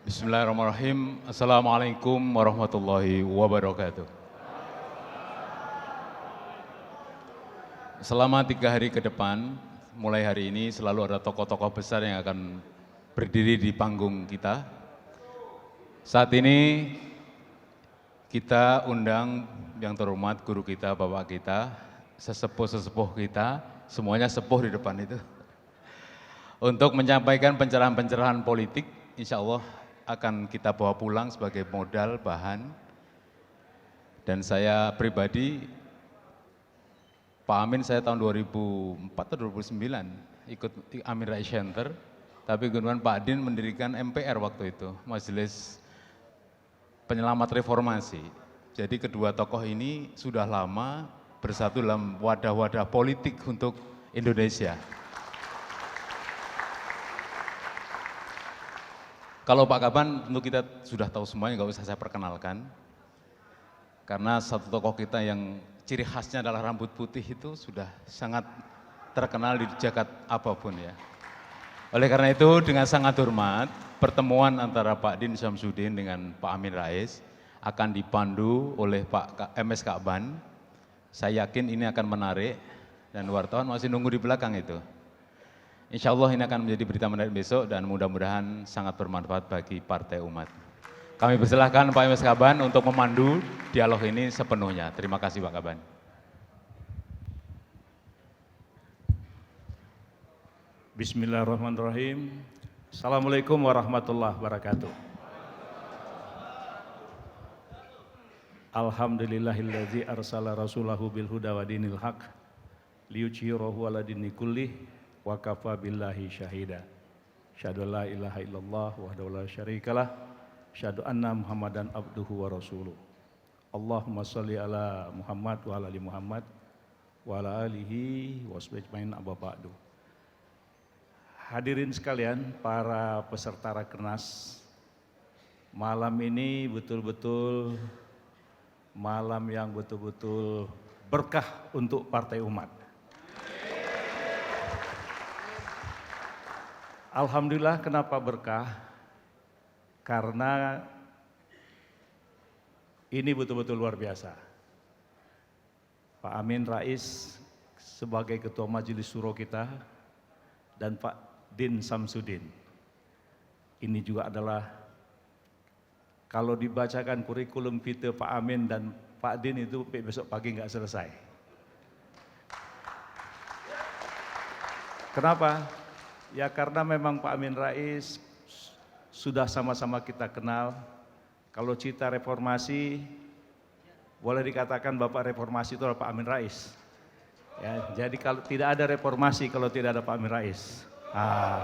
Bismillahirrahmanirrahim. Assalamualaikum warahmatullahi wabarakatuh. Selama 3 hari ke depan, mulai hari ini selalu ada tokoh-tokoh besar yang akan berdiri di panggung kita. Saat ini kita undang yang terhormat guru kita, bapak kita, sesepuh-sesepuh kita, semuanya sepuh di depan itu, untuk menyampaikan pencerahan-pencerahan politik, insya Allah akan kita bawa pulang sebagai modal bahan. Dan saya pribadi, Pak Amin saya tahun 2004 atau 2009 ikut Amin Rais Center, tapi kemudian Pak Din mendirikan MPR waktu itu, Majelis Penyelamat Reformasi. Jadi kedua tokoh ini sudah lama bersatu dalam wadah-wadah politik untuk Indonesia. Kalau Pak Kaban tentu kita sudah tahu semuanya, nggak usah saya perkenalkan. Karena satu tokoh kita yang ciri khasnya adalah rambut putih itu sudah sangat terkenal di jagat apapun ya. Oleh karena itu dengan sangat hormat, pertemuan antara Pak Din Samsudin dengan Pak Amin Rais akan dipandu oleh Pak MS Kaban. Saya yakin ini akan menarik dan wartawan masih nunggu di belakang itu. Insya Allah ini akan menjadi berita menarik besok dan mudah-mudahan sangat bermanfaat bagi Partai Umat. Kami persilahkan Pak MS Kaban untuk memandu dialog ini sepenuhnya. Terima kasih Pak Kaban. Bismillahirrahmanirrahim. Assalamualaikum warahmatullahi wabarakatuh. Alhamdulillahilladzi arsala rasulahu bil huda wa dinil haq liyudhhirahu 'ala dini kullih wa kafa billahi syahida. Asyhadu la ilaha illallah wahdahu la syarikalah, asyhadu anna Muhammadan abduhu wa rasuluh. Allahumma shalli ala Muhammad wa ala ali Muhammad wa ala alihi washabihi ajmain amma ba'du. Hadirin sekalian, para peserta Rakernas, malam ini betul-betul malam yang betul-betul berkah untuk Partai Umat. Alhamdulillah, kenapa berkah? Karena ini betul-betul luar biasa. Pak Amin Rais sebagai Ketua Majelis Syuro kita dan Pak Din Samsudin. Ini juga adalah, kalau dibacakan kurikulum vitae Pak Amin dan Pak Din itu besok pagi nggak selesai. Kenapa? Ya karena memang Pak Amin Rais sudah sama-sama kita kenal. Kalau cita reformasi, boleh dikatakan Bapak reformasi itu adalah Pak Amin Rais. Ya, jadi kalau tidak ada reformasi kalau tidak ada Pak Amin Rais.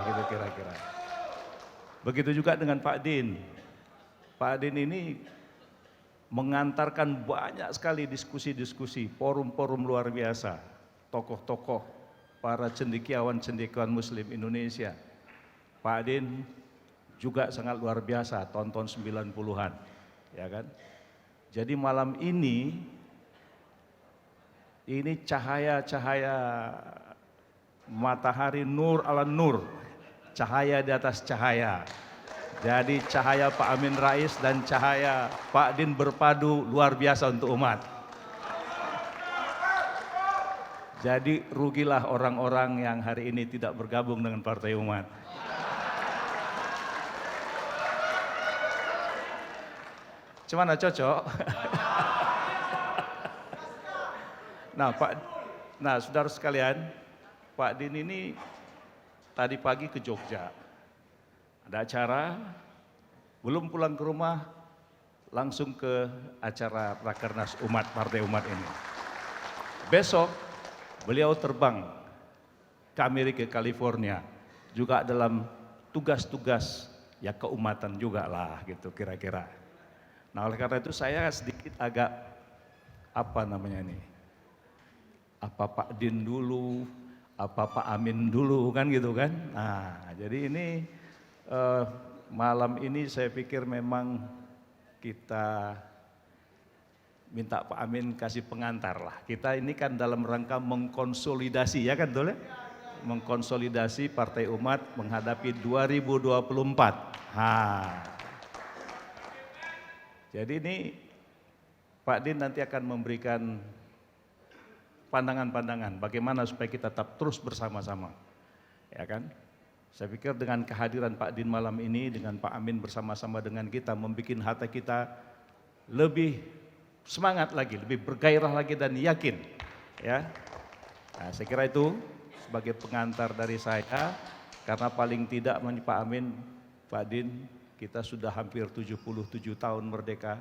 Gitu kira-kira. Begitu juga dengan Pak Din. Pak Din ini mengantarkan banyak sekali diskusi-diskusi, forum-forum luar biasa, tokoh-tokoh, para cendekiawan-cendekiawan Muslim Indonesia. Pak Din juga sangat luar biasa, tonton 90-an, ya kan? Jadi malam ini cahaya-cahaya matahari, nur ala nur, cahaya di atas cahaya. Jadi cahaya Pak Amin Rais dan cahaya Pak Din berpadu luar biasa untuk umat. Jadi rugilah orang-orang yang hari ini tidak bergabung dengan Partai Umat. Gimana, cocok? Nah, saudara sekalian, Pak Din ini tadi pagi ke Jogja. Ada acara, belum pulang ke rumah, langsung ke acara Rakernas Umat, Partai Umat ini. Besok beliau terbang ke Amerika, California, juga dalam tugas-tugas ya keumatan juga lah gitu kira-kira. Nah oleh karena itu saya sedikit agak apa namanya ini, apa Pak Din dulu, apa Pak Amin dulu kan gitu kan. Nah jadi ini malam ini saya pikir memang kita minta Pak Amin kasih pengantar lah. Kita ini kan dalam rangka mengkonsolidasi, ya kan betul ya? Mengkonsolidasi Partai Umat menghadapi 2024. Jadi ini Pak Din nanti akan memberikan pandangan-pandangan bagaimana supaya kita tetap terus bersama-sama. Ya kan? Saya pikir dengan kehadiran Pak Din malam ini, dengan Pak Amin bersama-sama dengan kita, membuat hati kita lebih semangat lagi, lebih bergairah lagi dan yakin. Ya, nah, saya kira itu sebagai pengantar dari saya, karena paling tidak Pak Amin, Pak Din, kita sudah hampir 77 tahun merdeka.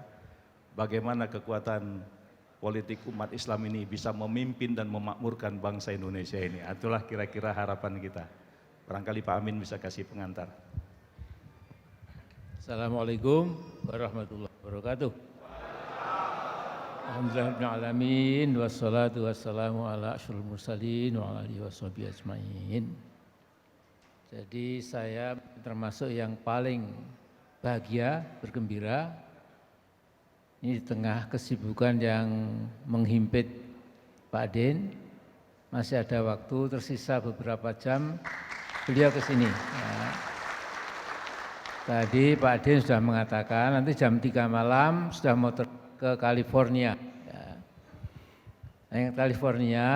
Bagaimana kekuatan politik umat Islam ini bisa memimpin dan memakmurkan bangsa Indonesia ini. Itulah kira-kira harapan kita. Barangkali Pak Amin bisa kasih pengantar. Assalamualaikum warahmatullahi wabarakatuh. Alhamdulillahirrahmanirrahim. Wassalatu wassalamu ala asyrafil mursalin wa ala alihi washabihi ajmain. Jadi saya termasuk yang paling bahagia, bergembira ini di tengah kesibukan yang menghimpit Pak Din. Masih ada waktu, tersisa beberapa jam beliau ke sini. Ya. Tadi Pak Din sudah mengatakan nanti jam 3 malam sudah mau ke California. Ya. Nah, yang California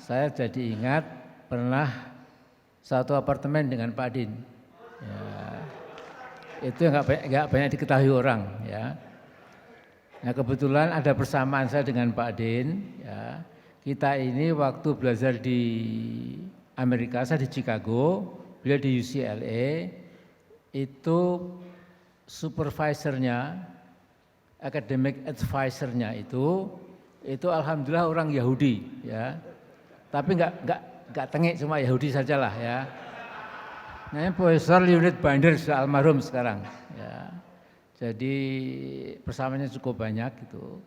saya jadi ingat pernah satu apartemen dengan Pak Din. Ya. Itu nggak banyak diketahui orang. Ya. Nah kebetulan ada persamaan saya dengan Pak Din. Ya. Kita ini waktu belajar di Amerika, saya di Chicago, beliau di UCLA, itu supervisornya, academic advisornya itu alhamdulillah orang Yahudi, ya. Tapi nggak tengik, cuma Yahudi sajalah, ya. Namanya Profesor Leonid Binder, sudah almarhum sekarang, ya. Jadi persamaannya cukup banyak gitu.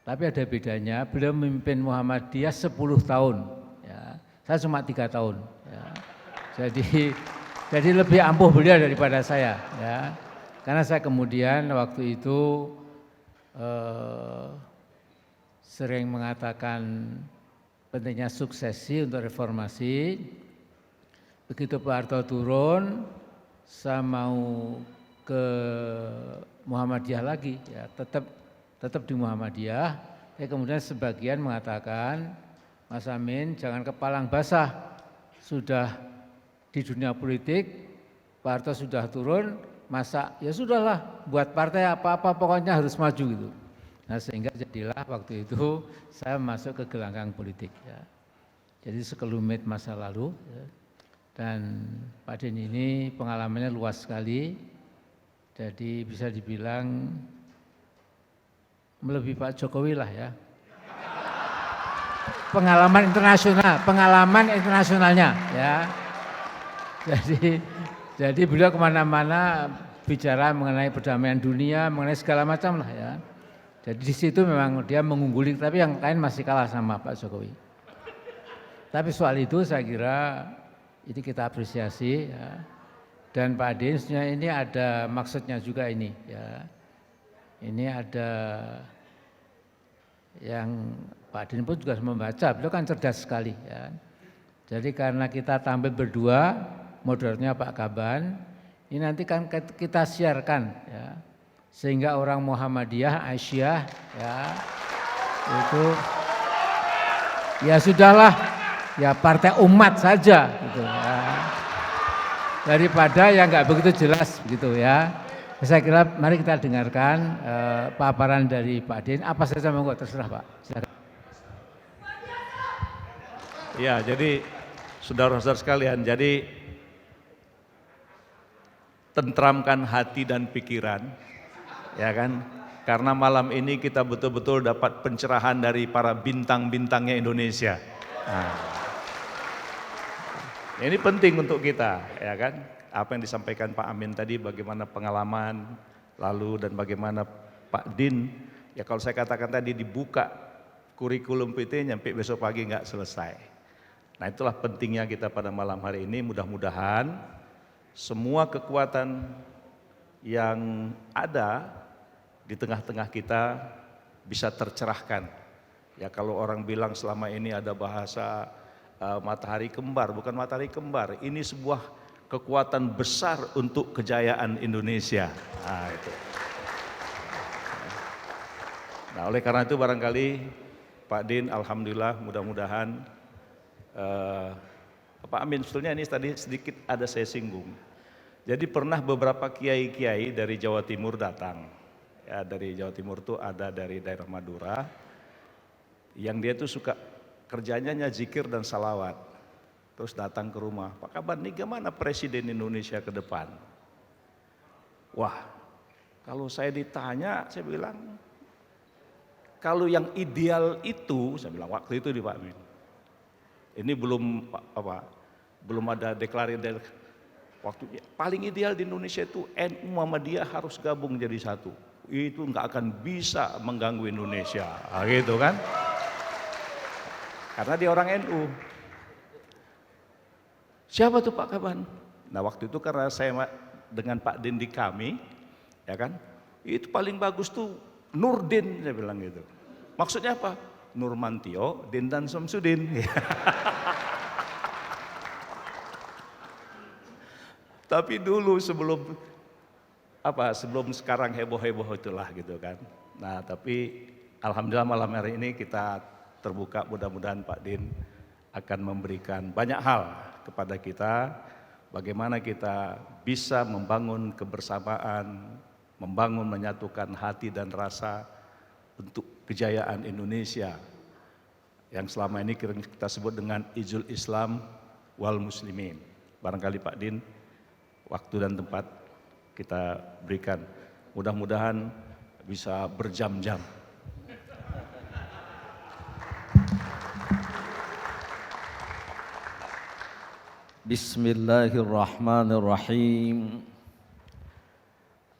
Tapi ada bedanya, beliau memimpin Muhammadiyah 10 tahun, ya. Saya cuma 3 tahun, ya. Jadi lebih ampuh beliau daripada saya, ya. Karena saya kemudian waktu itu sering mengatakan pentingnya suksesi untuk reformasi. Begitu Pak Harto turun, saya mau ke Muhammadiyah lagi, ya tetap di Muhammadiyah. Ya kemudian sebagian mengatakan, Mas Amin jangan kepalang basah, sudah di dunia politik, Pak Harto sudah turun, masa ya sudahlah buat partai apa-apa pokoknya harus maju gitu. Nah sehingga jadilah waktu itu saya masuk ke gelanggang politik. Ya. Jadi sekelumit masa lalu, ya. Dan Pak Din ini pengalamannya luas sekali. Jadi bisa dibilang melebihi Pak Jokowi lah ya. Pengalaman internasionalnya ya. Jadi beliau kemana-mana bicara mengenai perdamaian dunia, mengenai segala macam lah ya. Jadi di situ memang dia mengungguli, tapi yang lain masih kalah sama Pak Jokowi. Tapi soal itu saya kira ini kita apresiasi ya. Dan Pak Din sebenarnya ini ada maksudnya juga ini ya. Ini ada yang Pak Din pun juga membaca, beliau kan cerdas sekali ya. Jadi karena kita tampil berdua, moderatornya Pak Kaban, ini nanti kan kita siarkan ya. Sehingga orang Muhammadiyah, Aisyah ya itu ya sudahlah ya partai umat saja gitu ya. Daripada yang nggak begitu jelas begitu ya. Saya kira mari kita dengarkan paparan dari Pak Din. Apa saja monggo terserah Pak. Silakan. Ya, jadi saudara-saudara sekalian, jadi tentramkan hati dan pikiran, ya kan? Karena malam ini kita betul-betul dapat pencerahan dari para bintang-bintangnya Indonesia. Nah. Ini penting untuk kita, ya kan? Apa yang disampaikan Pak Amin tadi, bagaimana pengalaman, lalu dan bagaimana Pak Din, ya kalau saya katakan tadi dibuka kurikulum PT nyampe besok pagi nggak selesai. Nah itulah pentingnya kita pada malam hari ini, mudah-mudahan semua kekuatan yang ada di tengah-tengah kita bisa tercerahkan. Ya kalau orang bilang selama ini ada bahasa matahari kembar, bukan matahari kembar, ini sebuah kekuatan besar untuk kejayaan Indonesia. Nah, itu. Nah, oleh karena itu barangkali Pak Din, alhamdulillah mudah-mudahan Pak Amin, sebetulnya ini tadi sedikit ada saya singgung. Jadi pernah beberapa kiai-kiai dari Jawa Timur datang. Ya, dari Jawa Timur tuh ada dari daerah Madura, yang dia tuh suka kerjanya zikir dan salawat. Terus datang ke rumah, Pak Kaban, nih gimana Presiden Indonesia ke depan? Wah, kalau saya ditanya, saya bilang, kalau yang ideal itu, saya bilang waktu itu di Pak Amin, ini belum ada deklarasi. Waktu paling ideal di Indonesia itu NU Muhammadiyah harus gabung jadi satu. Itu nggak akan bisa mengganggu Indonesia, gitu kan? Karena dia orang NU. Siapa tuh Pak Kaban? Nah waktu itu karena saya dengan Pak Din di kami, ya kan? Itu paling bagus tuh Nurdin, saya bilang gitu. Maksudnya apa? Nurmantio, Dindan Samsudin. Tapi dulu sebelum sekarang heboh-heboh itulah gitu kan. Nah tapi alhamdulillah malam hari ini kita terbuka, mudah-mudahan Pak Din akan memberikan banyak hal kepada kita, bagaimana kita bisa membangun kebersamaan, membangun menyatukan hati dan rasa untuk kejayaan Indonesia yang selama ini kita sebut dengan Ijul Islam wal Muslimin. Barangkali Pak Din, waktu dan tempat kita berikan. Mudah-mudahan bisa berjam-jam. Bismillahirrahmanirrahim.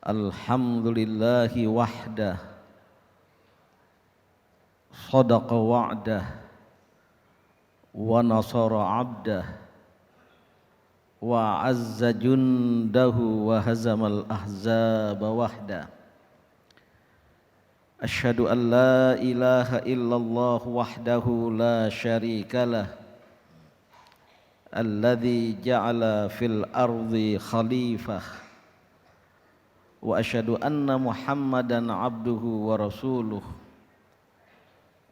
Alhamdulillahi wahdah, sadaqa wa'dah, wa nasara abdah, wa azza jundahu wa hazamal ahzaba wahda. Asyhadu an la ilaha illallah wahdahu la syarikalah, alladzi ja'ala fil ardi khalifah, wa asyhadu anna Muhammadan abduhu wa rasuluh,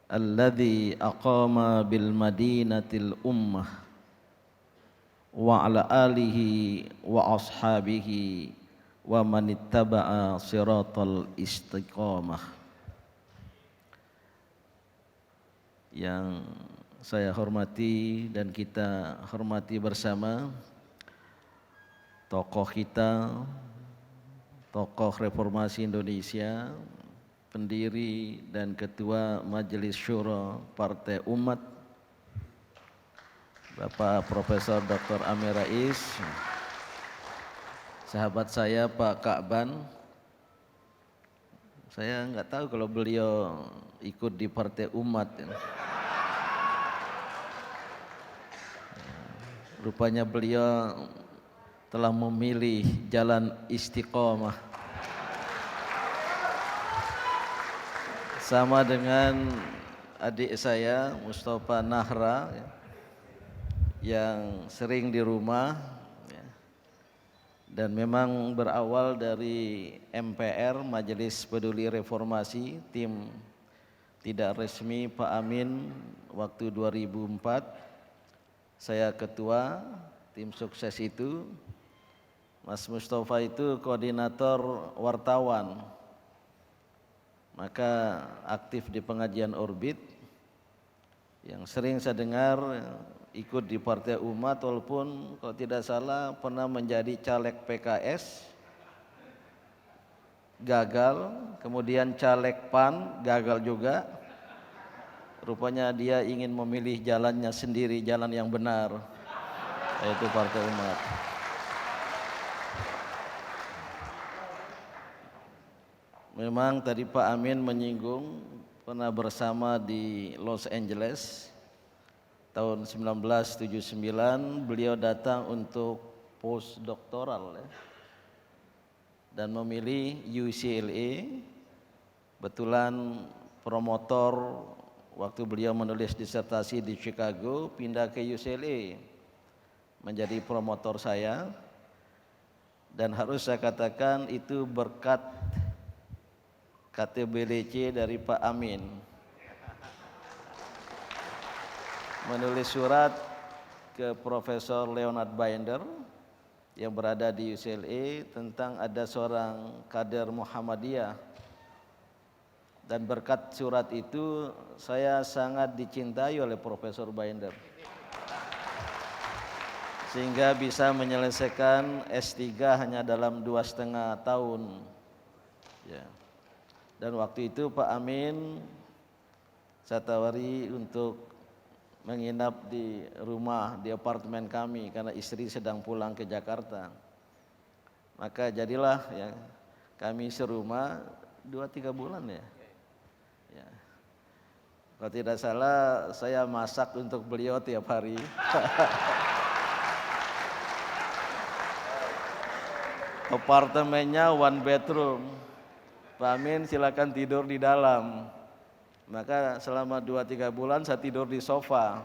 alladzi aqama bil madinatil ummah, wa ala alihi wa ashabihi wa man ittaba'a siratal istiqamah. Yang saya hormati dan kita hormati bersama tokoh kita, tokoh Reformasi Indonesia, pendiri dan ketua Majelis Syuro Partai Umat, Bapak Profesor Dr. Amin Rais, sahabat saya Pak Ka'ban. Saya nggak tahu kalau beliau ikut di Partai Umat. Rupanya beliau telah memilih jalan istiqomah. Sama dengan adik saya Mustafa Nahra yang sering di rumah dan memang berawal dari MPR, Majelis Peduli Reformasi, tim tidak resmi Pak Amin waktu 2004. Saya ketua tim sukses itu, Mas Mustafa itu koordinator wartawan, maka aktif di pengajian Orbit, yang sering saya dengar ikut di Partai Umat, walaupun kalau tidak salah pernah menjadi caleg PKS, gagal, kemudian caleg PAN, gagal juga. Rupanya dia ingin memilih jalannya sendiri, jalan yang benar, yaitu Partai Umat. Memang tadi Pak Amin menyinggung pernah bersama di Los Angeles tahun 1979, beliau datang untuk postdoktoral dan memilih UCLA. Betulan promotor waktu beliau menulis disertasi di Chicago, pindah ke UCLA menjadi promotor saya, dan harus saya katakan itu berkat KTBDC dari Pak Amin. Menulis surat ke Profesor Leonard Binder yang berada di UCLA tentang ada seorang kader Muhammadiyah, dan berkat surat itu saya sangat dicintai oleh Profesor Binder sehingga bisa menyelesaikan S3 hanya dalam 2,5 tahun ya. Dan waktu itu Pak Amin saya tawari untuk menginap di rumah, di apartemen kami karena istri sedang pulang ke Jakarta. Maka jadilah ya kami serumah 2-3 bulan ya. Ya. Kalau tidak salah saya masak untuk beliau tiap hari. Apartemennya 1 bedroom. Pak Amin silakan tidur di dalam. Maka selama 2-3 bulan saya tidur di sofa.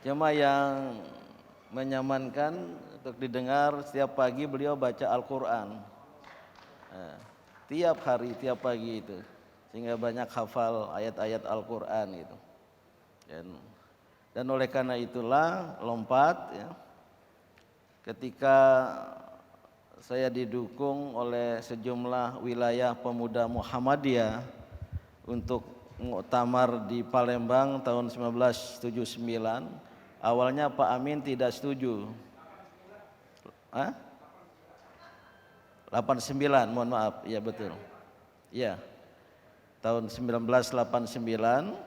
Cuma yang menyamankan untuk didengar setiap pagi beliau baca Al-Quran. Nah, tiap hari, tiap pagi itu. Sehingga banyak hafal ayat-ayat Al-Quran gitu. Dan oleh karena itulah lompat ya, ketika saya didukung oleh sejumlah wilayah pemuda Muhammadiyah untuk muktamar di Palembang tahun 1979. Awalnya Pak Amin tidak setuju. 89, mohon maaf, ya betul. Ya, tahun 1989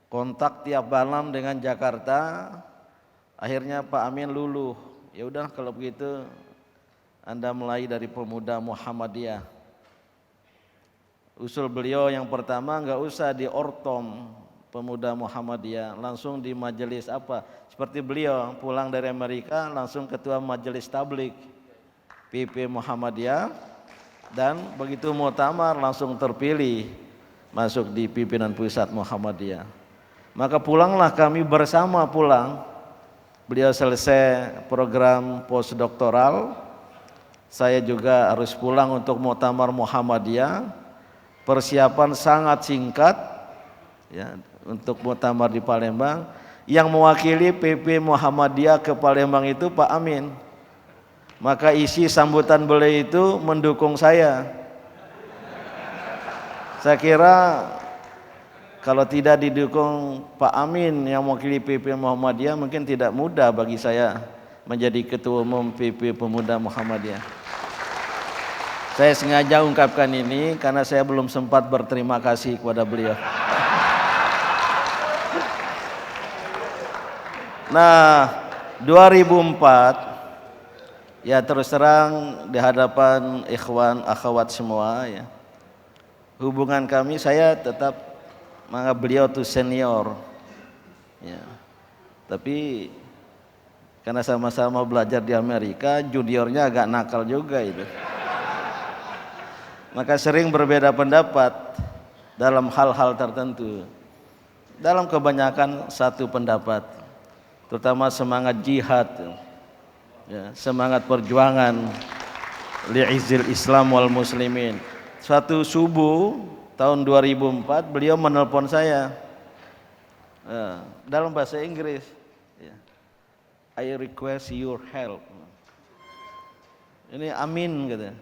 kontak tiap malam dengan Jakarta. Akhirnya Pak Amin luluh. Ya udah kalau begitu Anda mulai dari pemuda Muhammadiyah. Usul beliau yang pertama enggak usah di Ortom pemuda Muhammadiyah, langsung di majelis apa? Seperti beliau pulang dari Amerika langsung ketua majelis tablik PP Muhammadiyah, dan begitu muktamar langsung terpilih masuk di pimpinan pusat Muhammadiyah. Maka pulanglah kami bersama pulang. Beliau selesai program postdoktoral, saya juga harus pulang untuk muktamar Muhammadiyah. Persiapan sangat singkat ya, untuk muktamar di Palembang. Yang mewakili PP Muhammadiyah ke Palembang itu Pak Amin. Maka isi sambutan beliau itu mendukung saya. Saya kira kalau tidak didukung Pak Amin yang mewakili PP Muhammadiyah, mungkin tidak mudah bagi saya menjadi ketua umum PP Pemuda Muhammadiyah. Saya sengaja ungkapkan ini karena saya belum sempat berterima kasih kepada beliau. Nah, 2004 ya terus terang di hadapan ikhwan akhwat semua ya, hubungan kami, saya tetap menganggap beliau tuh senior ya. Tapi karena sama-sama belajar di Amerika, juniornya agak nakal juga itu. Maka sering berbeda pendapat dalam hal-hal tertentu. Dalam kebanyakan satu pendapat, terutama semangat jihad ya, semangat perjuangan li'izil Islam wal muslimin. Suatu subuh tahun 2004 beliau menelpon saya dalam bahasa Inggris ya. I request your help. Ini Amin kata.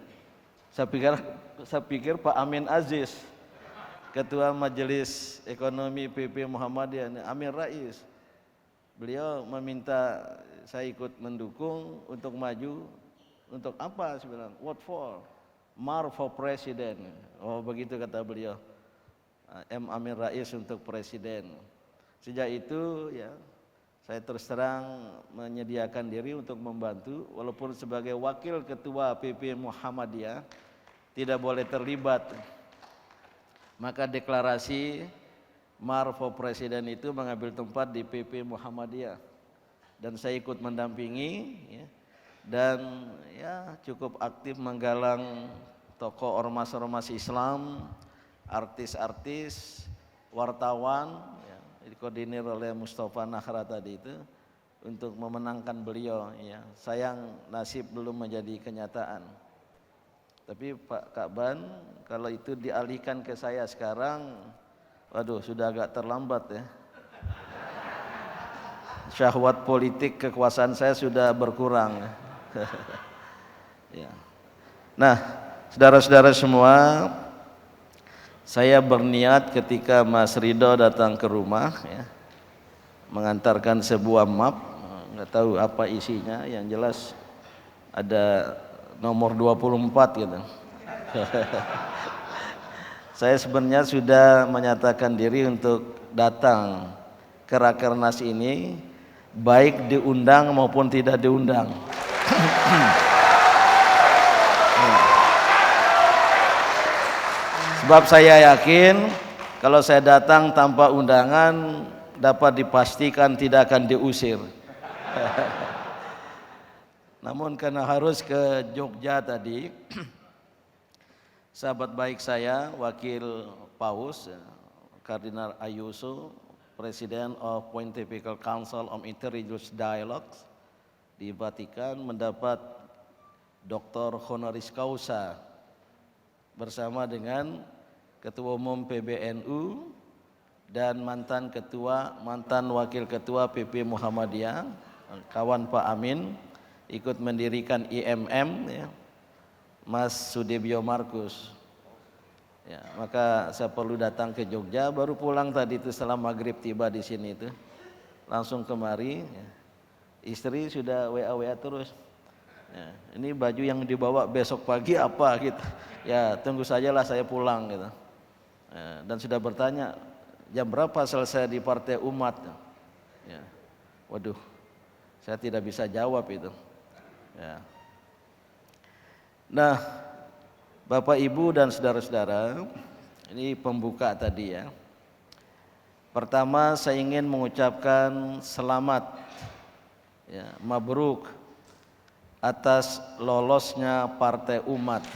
Saya pikir Pak Amin Aziz, Ketua Majelis Ekonomi PP Muhammadiyah, ini Amin Rais. Beliau meminta saya ikut mendukung untuk maju. Untuk apa? Saya bilang, what for? Mar for President. Oh begitu kata beliau. Amin Rais untuk presiden. Sejak itu ya saya terus terang menyediakan diri untuk membantu, walaupun sebagai wakil ketua PP Muhammadiyah tidak boleh terlibat. Maka deklarasi Mar for Presiden itu mengambil tempat di PP Muhammadiyah, dan saya ikut mendampingi ya, dan ya cukup aktif menggalang tokoh ormas-ormas Islam, artis-artis, wartawan ya, dikoordinir oleh Mustafa Nahra tadi itu untuk memenangkan beliau ya. Sayang nasib belum menjadi kenyataan. Tapi Pak Kakban, kalau itu dialihkan ke saya sekarang, waduh sudah agak terlambat ya. Syahwat politik kekuasaan saya sudah berkurang. Ya. Nah, saudara-saudara semua, saya berniat ketika Mas Ridho datang ke rumah ya, mengantarkan sebuah map, nggak tahu apa isinya, yang jelas ada nomor 24 gitu. Saya sebenarnya sudah menyatakan diri untuk datang ke Rakernas ini, baik diundang maupun tidak diundang. Sebab saya yakin kalau saya datang tanpa undangan dapat dipastikan tidak akan diusir. Namun karena harus ke Jogja tadi, sahabat baik saya, Wakil Paus, Kardinal Ayuso, President of Pontifical Council on Interreligious Dialogues di Vatikan, mendapat Dr. Honoris Causa bersama dengan Ketua Umum PBNU dan mantan Wakil Ketua PP Muhammadiyah, kawan Pak Amin, ikut mendirikan IMM ya, Mas Sudebyo Markus. Ya, maka saya perlu datang ke Jogja, baru pulang tadi itu setelah maghrib tiba di sini itu, langsung kemari. Ya. Istri sudah WA terus. Ya, ini baju yang dibawa besok pagi apa gitu. Ya tunggu sajalah saya pulang gitu. Ya, dan sudah bertanya jam berapa selesai di Partai Umat. Ya. Waduh, saya tidak bisa jawab itu. Ya. Nah, Bapak Ibu dan saudara-saudara, ini pembuka tadi ya. Pertama saya ingin mengucapkan selamat ya, mabruk atas lolosnya Partai Umat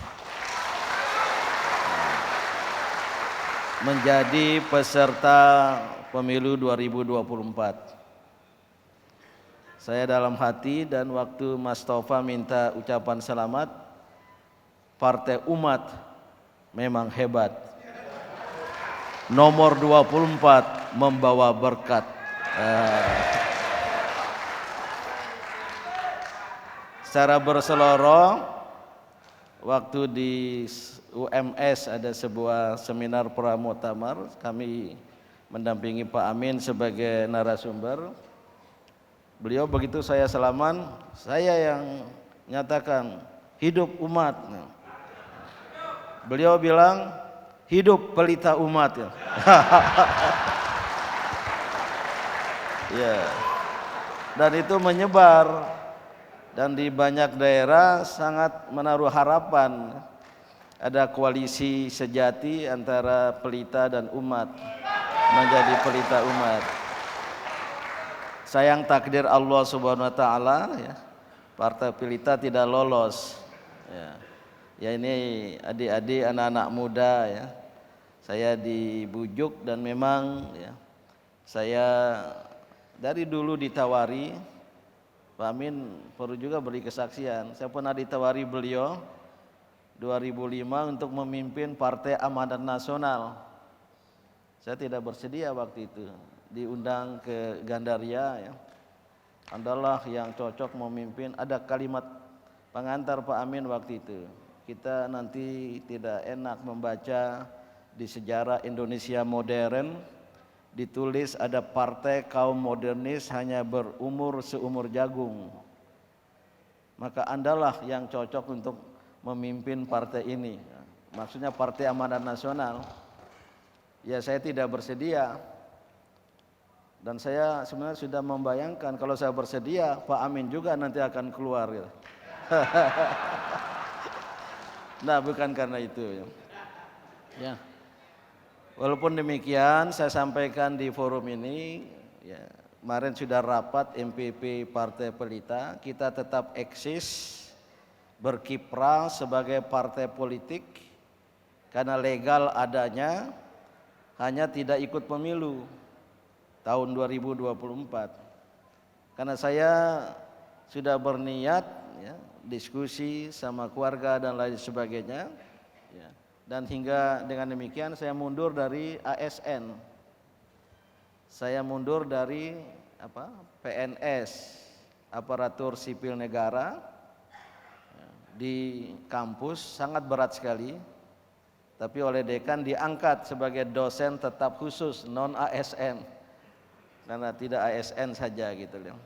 menjadi peserta pemilu 2024. Saya dalam hati dan waktu Mas Tova minta ucapan selamat, Partai Umat memang hebat. Nomor 24 membawa berkat. Secara berseloroh, waktu di UMS ada sebuah seminar pramuktamar, kami mendampingi Pak Amin sebagai narasumber. Beliau begitu saya salaman, saya yang nyatakan hidup umat. Beliau bilang hidup pelita umat. Ya. Dan itu menyebar dan di banyak daerah sangat menaruh harapan ada koalisi sejati antara pelita dan umat menjadi pelita umat. Sayang takdir Allah Subhanahu wa taala ya, Partai Pelita tidak lolos. Ya ini adik-adik anak-anak muda ya. Saya dibujuk dan memang ya, saya dari dulu ditawari, Pak Amin perlu juga beri kesaksian. Saya pernah ditawari beliau 2005 untuk memimpin Partai Amanat Nasional. Saya tidak bersedia waktu itu. Diundang ke Gandaria ya. Adalah yang cocok memimpin. Ada kalimat pengantar Pak Amin waktu itu. Kita nanti tidak enak membaca di sejarah Indonesia modern ditulis ada partai kaum modernis hanya berumur seumur jagung. Maka Andalah yang cocok untuk memimpin partai ini. Maksudnya Partai Amanat Nasional. Ya saya tidak bersedia. Dan saya sebenarnya sudah membayangkan kalau saya bersedia, Pak Amin juga nanti akan keluar. Gitu. Nah, bukan karena itu. Ya. Walaupun demikian, saya sampaikan di forum ini, ya, kemarin sudah rapat MPP Partai Pelita, kita tetap eksis, berkiprah sebagai partai politik, karena legal adanya, hanya tidak ikut pemilu tahun 2024. Karena saya sudah berniat ya, diskusi sama keluarga dan lain sebagainya. Ya. Dan hingga dengan demikian saya mundur dari ASN. Saya mundur dari PNS, aparatur sipil negara. Di kampus sangat berat sekali. Tapi oleh dekan diangkat sebagai dosen tetap khusus non ASN. Karena tidak ASN saja gitu loh.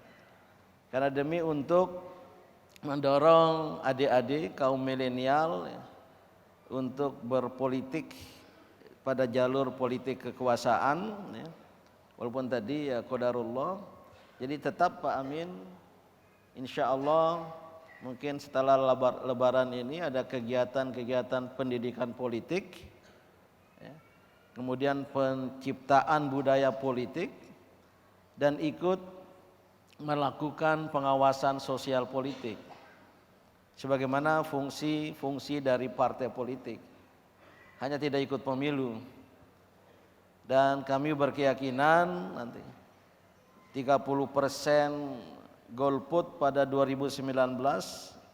Karena demi untuk mendorong adik-adik kaum milenial ya, untuk berpolitik pada jalur politik kekuasaan ya. Walaupun tadi ya qadarullah. Jadi tetap Pak Amin insya Allah mungkin setelah lebaran ini ada kegiatan-kegiatan pendidikan politik ya. Kemudian penciptaan budaya politik dan ikut melakukan pengawasan sosial politik sebagaimana fungsi dari partai politik, hanya tidak ikut pemilu. Dan kami berkeyakinan nanti 30% golput pada 2019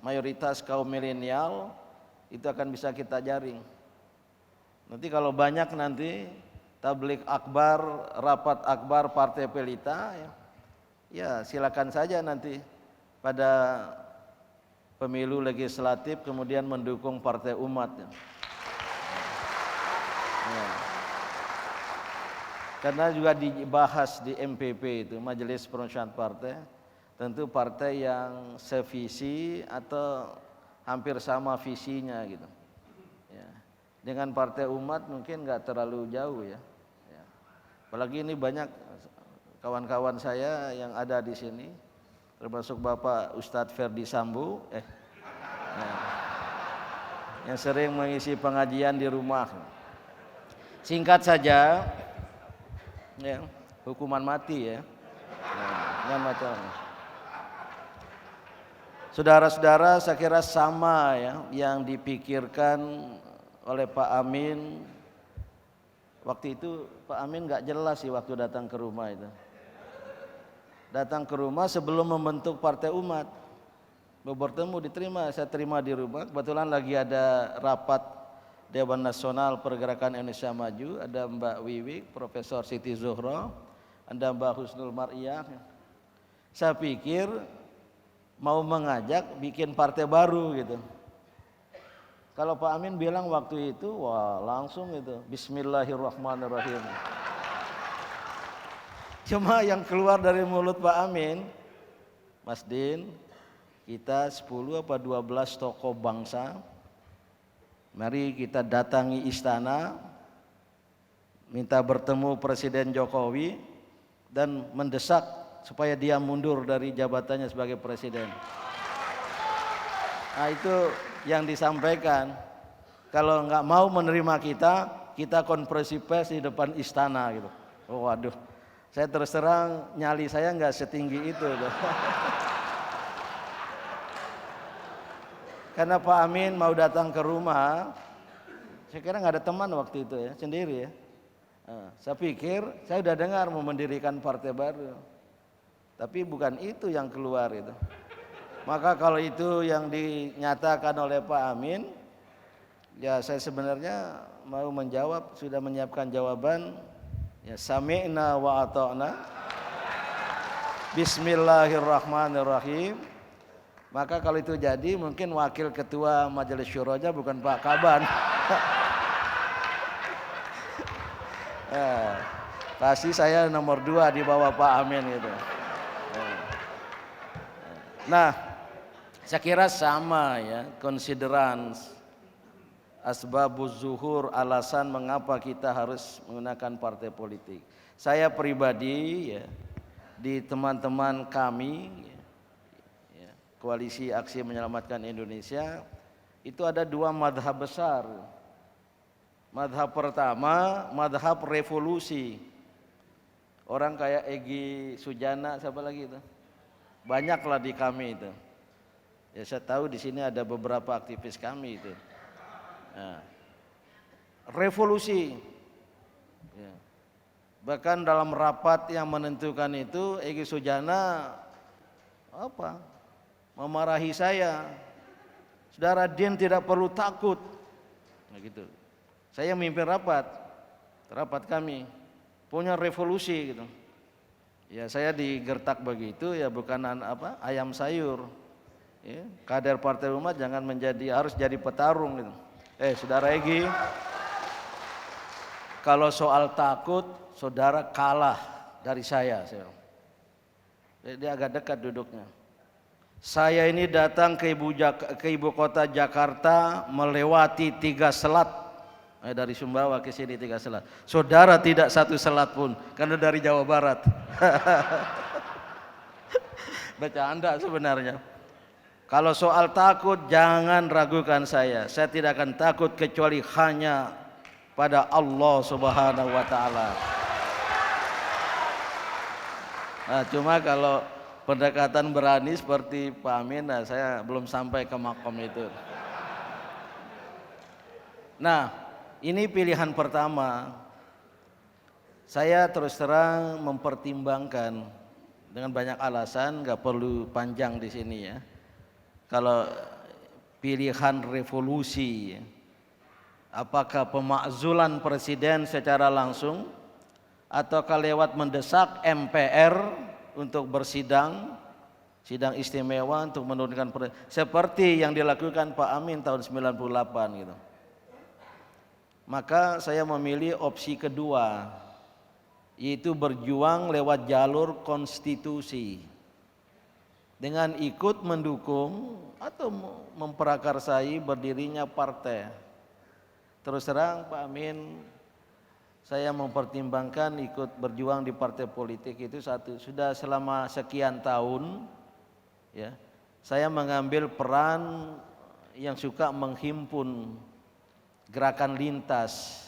mayoritas kaum milenial itu akan bisa kita jaring. Nanti kalau banyak nanti tablik akbar, rapat akbar partai pelita ya silakan saja nanti pada pemilu legislatif kemudian mendukung partai umat ya. Karena juga dibahas di MPP itu Majelis Permusyawaratan Partai, tentu partai yang sevisi atau hampir sama visinya gitu ya. Dengan partai umat mungkin nggak terlalu jauh ya. Apalagi ini banyak kawan-kawan saya yang ada di sini, termasuk Bapak Ustadz Ferdi Sambo, yang sering mengisi pengajian di rumah. Singkat saja, ya, hukuman mati ya, jangan macam. Saudara-saudara, saya kira sama ya yang dipikirkan oleh Pak Amin. Waktu itu Pak Amin nggak jelas sih waktu datang ke rumah itu. Datang ke rumah sebelum membentuk Partai Umat. Bertemu diterima, saya terima di rumah. Kebetulan lagi ada rapat Dewan Nasional Pergerakan Indonesia Maju, ada Mbak Wiwi, Profesor Siti Zuhro, ada Mbak Husnul Mar'iyah. Saya pikir mau mengajak bikin partai baru gitu. Kalau Pak Amin bilang waktu itu, wah langsung itu Bismillahirrahmanirrahim. Cuma yang keluar dari mulut Pak Amin, Mas Din, kita 10 apa 12 tokoh bangsa, mari kita datangi istana, minta bertemu Presiden Jokowi dan mendesak supaya dia mundur dari jabatannya sebagai presiden. Nah itu yang disampaikan. Kalau nggak mau menerima kita konferensi pers di depan istana gitu. Oh, waduh, saya terus terang nyali saya nggak setinggi itu. Karena Pak Amin mau datang ke rumah, saya kira nggak ada teman waktu itu ya, sendiri ya. Saya pikir saya udah dengar mau mendirikan partai baru, tapi bukan itu yang keluar itu. Maka kalau itu yang dinyatakan oleh Pak Amin, ya saya sebenarnya mau menjawab, sudah menyiapkan jawaban, ya sami'na wa ata'na, Bismillahirrahmanirrahim. Maka kalau itu jadi mungkin wakil ketua Majelis Syuronya bukan Pak Kaban. Pasti saya nomor 2 di bawah Pak Amin gitu. Nah, saya kira sama ya, konsideran asbabuz zuhur, alasan mengapa kita harus menggunakan partai politik. Saya pribadi ya, di teman-teman kami ya, Koalisi Aksi Menyelamatkan Indonesia itu ada 2 madhab besar. Madhab pertama, madhab revolusi. Orang kayak Egy Sujana, siapa lagi itu? Banyaklah di kami itu. Ya saya tahu di sini ada beberapa aktivis kami itu. Nah, revolusi. Ya. Bahkan dalam rapat yang menentukan itu Egy Sujana memarahi saya. Saudara Din tidak perlu takut. Nah, gitu. Saya memimpin rapat kami punya revolusi gitu. Ya saya digertak begitu ya bukan ayam sayur. Ya, kader Partai Umat jangan harus jadi petarung gitu. Saudara Egi, kalau soal takut saudara kalah dari saya. Dia agak dekat duduknya. Saya ini datang ke ibu kota Jakarta melewati 3 selat. Dari Sumbawa ke sini 3 selat. Saudara tidak 1 selat pun karena dari Jawa Barat. Bercanda sebenarnya. Kalau soal takut jangan ragukan saya. Saya tidak akan takut kecuali hanya pada Allah Subhanahu wa taala. Nah, cuma kalau pendekatan berani seperti Pak Amin, saya belum sampai ke makom itu. Nah, ini pilihan pertama. Saya terus terang mempertimbangkan dengan banyak alasan, nggak perlu panjang di sini ya. Kalau pilihan revolusi, apakah pemakzulan presiden secara langsung ataukah lewat mendesak MPR untuk bersidang, sidang istimewa untuk menurunkan seperti yang dilakukan Pak Amin tahun 98 gitu. Maka saya memilih opsi kedua, yaitu berjuang lewat jalur konstitusi dengan ikut mendukung atau memprakarsai berdirinya partai. Terus terang Pak Amin, saya mempertimbangkan ikut berjuang di partai politik itu sudah selama sekian tahun ya. Saya mengambil peran yang suka menghimpun gerakan lintas.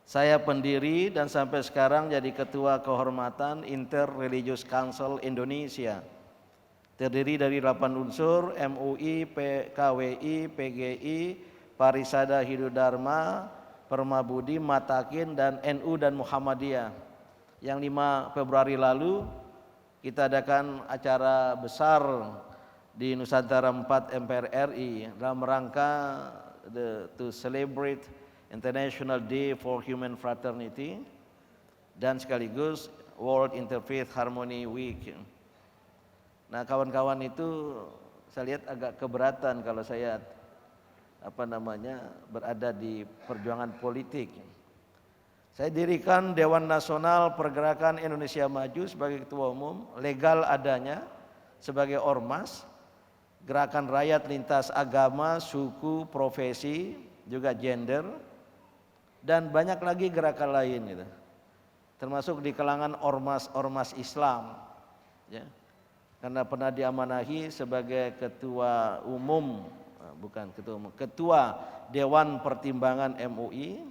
Saya pendiri dan sampai sekarang jadi ketua kehormatan Inter-Religious Council Indonesia. Terdiri dari 8 unsur, MUI, KWI, PGI, Parisada Hidudharma, Permabudi, Matakin, dan NU dan Muhammadiyah. Yang 5 Februari lalu kita adakan acara besar di Nusantara 4 MPR RI dalam rangka to celebrate International Day for Human Fraternity dan sekaligus World Interfaith Harmony Week. Nah, kawan-kawan itu saya lihat agak keberatan kalau saya berada di perjuangan politik. Saya dirikan Dewan Nasional Pergerakan Indonesia Maju sebagai ketua umum, legal adanya sebagai ormas, gerakan rakyat lintas agama, suku, profesi, juga gender, dan banyak lagi gerakan lain gitu. Termasuk di kalangan ormas Islam ya. Karena pernah diamanahi sebagai ketua Dewan Pertimbangan MUI,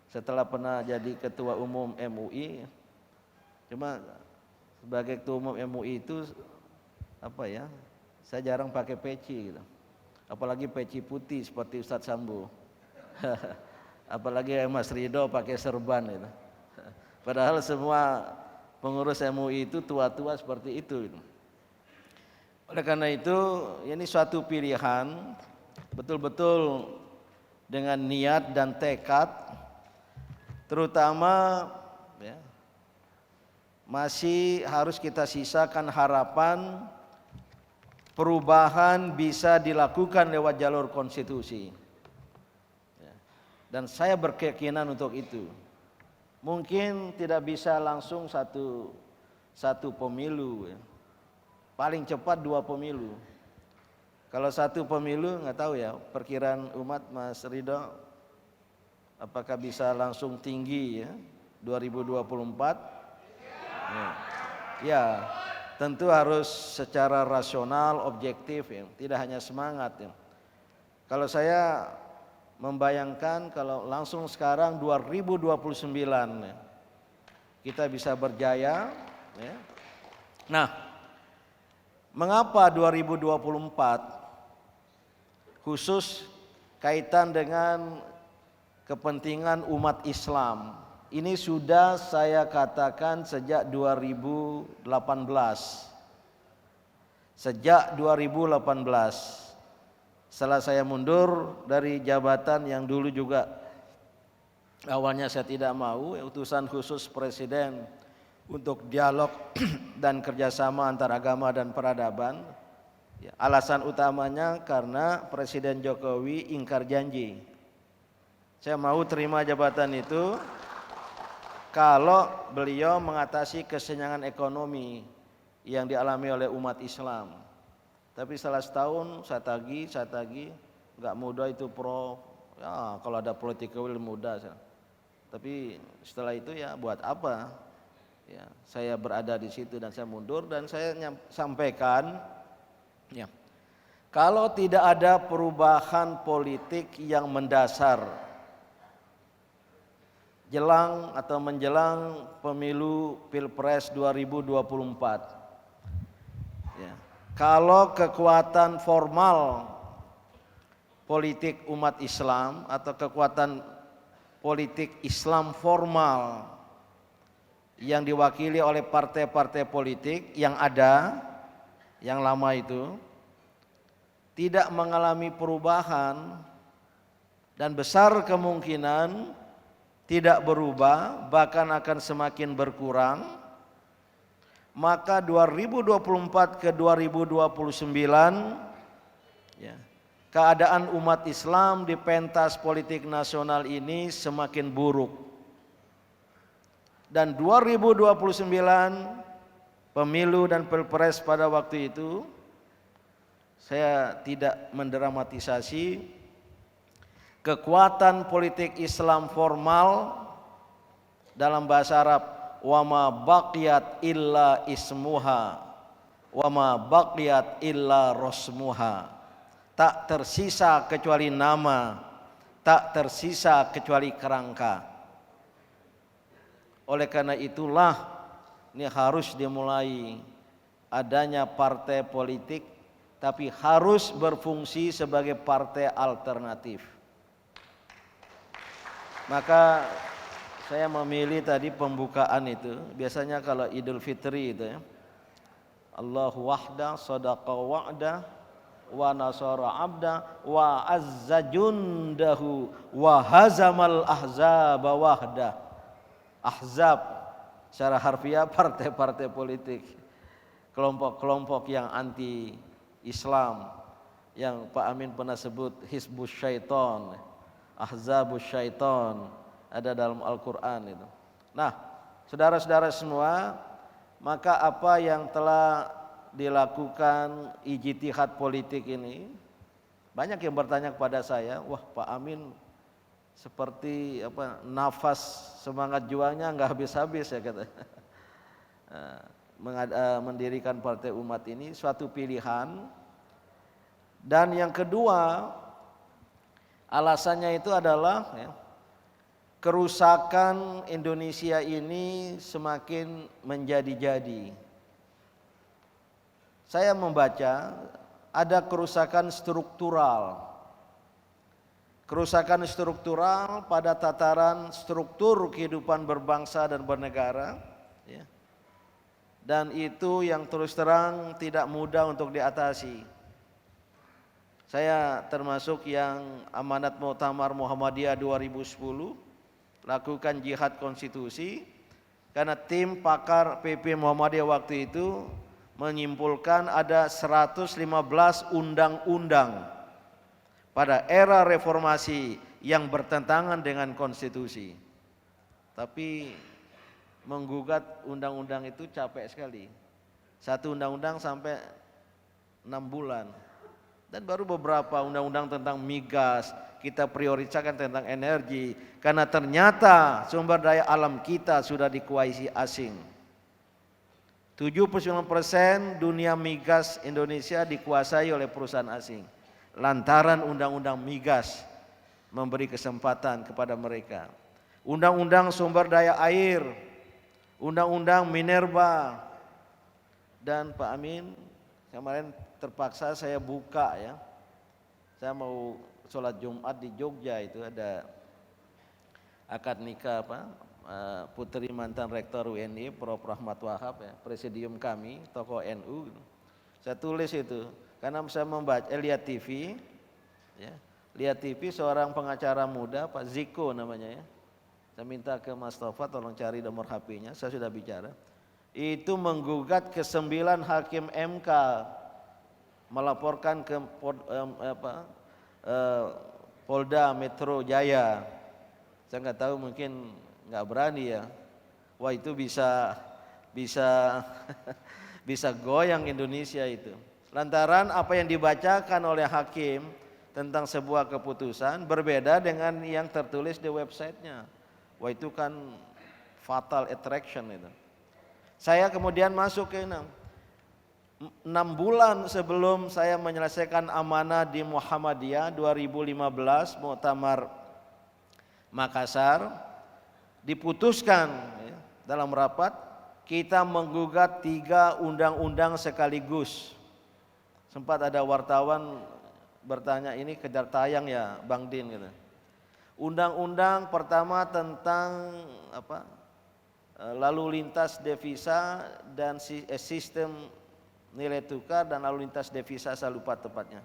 setelah pernah jadi ketua umum MUI. Cuma sebagai ketua umum MUI itu saya jarang pakai peci gitu. Apalagi peci putih seperti Ustadz Sambo. Apalagi Mas Ridho pakai serban gitu. Padahal semua pengurus MUI itu tua-tua seperti itu gitu. Oleh karena itu ini suatu pilihan betul-betul dengan niat dan tekad, terutama ya, masih harus kita sisakan harapan perubahan bisa dilakukan lewat jalur konstitusi ya. Dan saya berkeyakinan untuk itu. Mungkin tidak bisa langsung satu pemilu ya. Paling cepat 2 pemilu. Kalau 1 pemilu nggak tahu ya, perkiraan umat Mas Ridho apakah bisa langsung tinggi ya 2024? Ya, tentu harus secara rasional, objektif ya, tidak hanya semangat ya. Kalau saya membayangkan kalau langsung sekarang 2029 ya, kita bisa berjaya ya. Nah, mengapa 2024 khusus kaitan dengan kepentingan umat Islam? Ini sudah saya katakan sejak 2018. Sejak 2018 setelah saya mundur dari jabatan yang dulu juga awalnya saya tidak mau, utusan khusus Presiden untuk dialog dan kerjasama antar agama dan peradaban. Ya, alasan utamanya karena Presiden Jokowi ingkar janji. Saya mau terima jabatan itu kalau beliau mengatasi kesenjangan ekonomi yang dialami oleh umat Islam. Tapi setelah setahun saya tagih, nggak mudah itu Prof. Ya kalau ada political will mudah. Tapi setelah itu ya buat apa? Ya, saya berada di situ dan saya mundur dan saya sampaikan, ya, kalau tidak ada perubahan politik yang mendasar jelang atau menjelang pemilu Pilpres 2024. Ya. Kalau kekuatan formal politik umat Islam atau kekuatan politik Islam formal yang diwakili oleh partai-partai politik yang ada, yang lama itu, tidak mengalami perubahan dan besar kemungkinan tidak berubah, bahkan akan semakin berkurang, maka 2024 ke 2029 ya, keadaan umat Islam di pentas politik nasional ini semakin buruk. Dan 2029 pemilu dan pilpres pada waktu itu, saya tidak mendramatisasi, kekuatan politik Islam formal dalam bahasa Arab, wama baqiyat illa ismuha wama baqiyat illa rosmuha, tak tersisa kecuali nama, tak tersisa kecuali kerangka. Oleh karena itulah ini harus dimulai adanya partai politik, tapi harus berfungsi sebagai partai alternatif. Maka saya memilih tadi pembukaan itu, biasanya kalau Idul Fitri itu ya, Allahu wahda sadaqa wa'da wa nasara abda wa azza jundahu wa hazamal ahzaba wahda. Ahzab secara harfiah partai-partai politik, kelompok-kelompok yang anti Islam, yang Pak Amin pernah sebut Hizbus Syaiton, Ahzabus Syaiton, ada dalam Al-Quran itu. Nah, saudara-saudara semua, maka apa yang telah dilakukan ijtihad politik ini, banyak yang bertanya kepada saya, wah Pak Amin seperti apa, nafas semangat juangnya nggak habis-habis ya kata. Mendirikan partai umat ini suatu pilihan. Dan yang kedua, alasannya itu adalah ya, kerusakan Indonesia ini semakin menjadi-jadi. Saya membaca ada kerusakan struktural. Kerusakan struktural pada tataran struktur kehidupan berbangsa dan bernegara, ya. Dan itu yang terus terang tidak mudah untuk diatasi. Saya termasuk yang amanat Muktamar Muhammadiyah 2010 lakukan jihad konstitusi, karena tim pakar PP Muhammadiyah waktu itu menyimpulkan ada 115 undang-undang pada era reformasi yang bertentangan dengan konstitusi. Tapi menggugat undang-undang itu capek sekali. Satu undang-undang sampai 6 bulan. Dan baru beberapa undang-undang tentang migas, kita prioritaskan tentang energi, karena ternyata sumber daya alam kita sudah dikuasai asing. 79% dunia migas Indonesia dikuasai oleh perusahaan asing. Lantaran undang-undang migas memberi kesempatan kepada mereka. Undang-undang sumber daya air, undang-undang minerba. Dan Pak Amin kemarin terpaksa saya buka ya. Saya mau sholat Jumat di Jogja, itu ada akad nikah putri mantan rektor UNI Prof. Rahmat Wahab ya, presidium kami, tokoh NU. Saya tulis itu karena saya membaca, lihat TV, Ya. Lihat TV seorang pengacara muda, Pak Ziko namanya ya. Saya minta ke Mas Tova tolong cari nomor HP-nya, saya sudah bicara. Itu menggugat ke 9 hakim MK, melaporkan ke Polda Metro Jaya. Saya nggak tahu, mungkin nggak berani ya. Wah itu bisa bisa goyang Indonesia itu. Lantaran apa yang dibacakan oleh hakim tentang sebuah keputusan berbeda dengan yang tertulis di websitenya. Wah itu kan fatal attraction itu. Saya kemudian masuk ke 6 bulan sebelum saya menyelesaikan amanah di Muhammadiyah 2015 Muktamar Makassar, diputuskan ya, dalam rapat kita menggugat 3 undang-undang sekaligus. Sempat ada wartawan bertanya, ini kejar tayang ya Bang Din gitu. Undang-undang pertama tentang lalu lintas devisa dan sistem nilai tukar dan lalu lintas devisa, saya lupa tepatnya.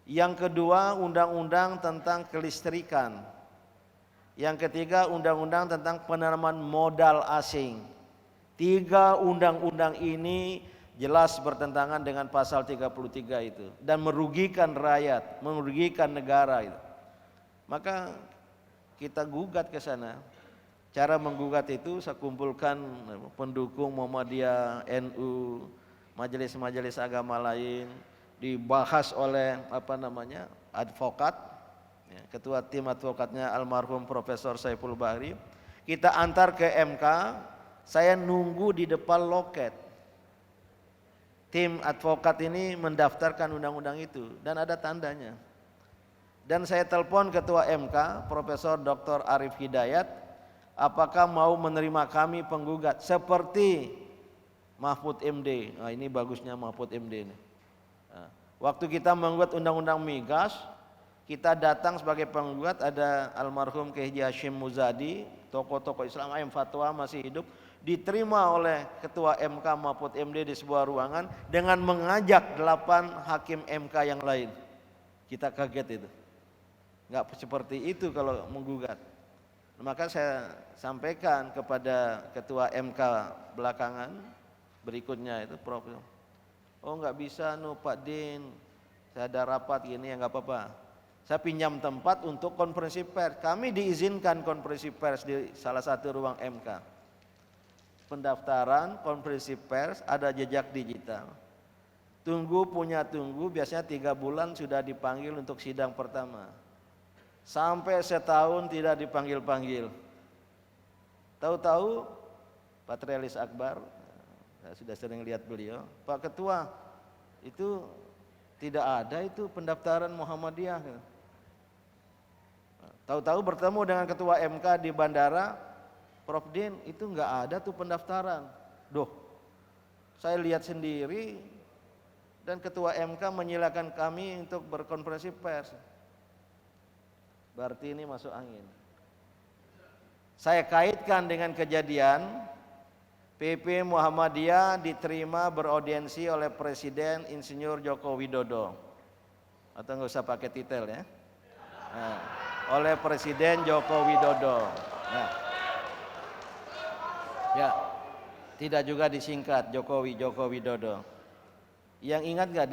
Yang kedua undang-undang tentang kelistrikan. Yang ketiga undang-undang tentang penanaman modal asing. 3 undang-undang ini jelas bertentangan dengan pasal 33 itu dan merugikan rakyat, merugikan negara itu. Maka kita gugat ke sana. Cara menggugat itu saya kumpulkan pendukung Muhammadiyah, NU, majelis-majelis agama lain, dibahas oleh advokat, ya, ketua tim advokatnya almarhum Profesor Saiful Bahri. Kita antar ke MK, saya nunggu di depan loket. Tim advokat ini mendaftarkan undang-undang itu dan ada tandanya. Dan saya telepon ketua MK, Profesor Dr. Arif Hidayat, apakah mau menerima kami penggugat seperti Mahfud MD. Nah, ini bagusnya Mahfud MD ini. Nah, waktu kita menggugat undang-undang migas, kita datang sebagai penggugat, ada almarhum Kiai Hasyim Muzadi, tokoh-tokoh Islam, Aim Fatwa masih hidup, diterima oleh ketua MK Mahfud MD di sebuah ruangan dengan mengajak 8 hakim MK yang lain. Kita kaget itu. Enggak seperti itu kalau menggugat. Maka saya sampaikan kepada ketua MK belakangan berikutnya itu, Prof. Oh nggak bisa Pak Din, saya ada rapat gini ya nggak apa-apa. Saya pinjam tempat untuk konferensi pers. Kami diizinkan konferensi pers di salah satu ruang MK. Pendaftaran konferensi pers ada jejak digital. Tunggu biasanya 3 bulan sudah dipanggil untuk sidang pertama. Sampai setahun tidak dipanggil-panggil. Tahu-tahu Patrialis Akbar, saya sudah sering lihat beliau, Pak Ketua, itu tidak ada itu pendaftaran Muhammadiyah. Tahu-tahu bertemu dengan ketua MK di bandara, Prof Din, itu nggak ada tuh pendaftaran. Duh, saya lihat sendiri dan ketua MK menyilakan kami untuk berkonferensi pers. Berarti ini masuk angin. Saya kaitkan dengan kejadian PP Muhammadiyah diterima beraudiensi oleh Presiden Insinyur Joko Widodo. Atau nggak usah pakai titel ya. Nah, oleh Presiden Joko Widodo. Nah, ya, tidak juga disingkat Jokowi, Joko Widodo. Yang ingat nggak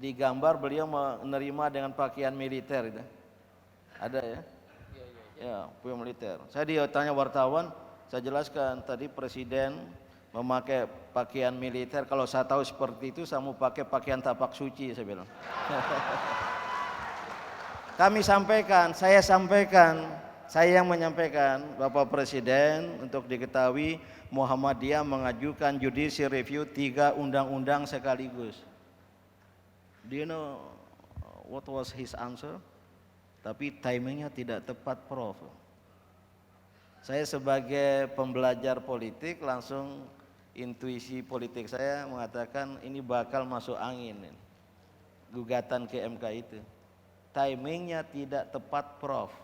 di gambar beliau menerima dengan pakaian militer itu? Ada ya? Ya, pakaian militer. Saya ditanya wartawan, saya jelaskan tadi Presiden memakai pakaian militer. Kalau saya tahu seperti itu, saya mau pakai pakaian tapak suci, saya bilang. Saya yang menyampaikan Bapak Presiden untuk diketahui Muhammadiyah mengajukan judicial review 3 undang-undang sekaligus. Do you know what was his answer? Tapi timingnya tidak tepat, Prof. Saya sebagai pembelajar politik langsung intuisi politik saya mengatakan ini bakal masuk angin. Gugatan ke MK itu. Timingnya tidak tepat, Prof.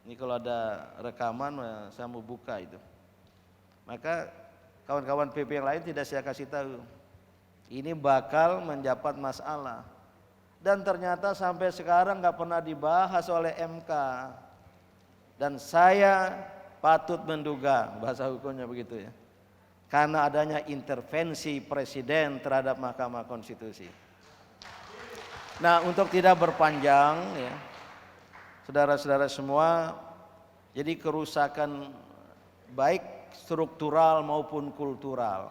Ini kalau ada rekaman saya mau buka itu. Maka kawan-kawan PP yang lain tidak saya kasih tahu. Ini bakal mendapat masalah. dan ternyata sampai sekarang nggak pernah dibahas oleh MK. Dan saya patut menduga, bahasa hukumnya begitu ya, karena adanya intervensi presiden terhadap Mahkamah Konstitusi. Nah, untuk tidak berpanjang ya, saudara-saudara semua, jadi kerusakan baik struktural maupun kultural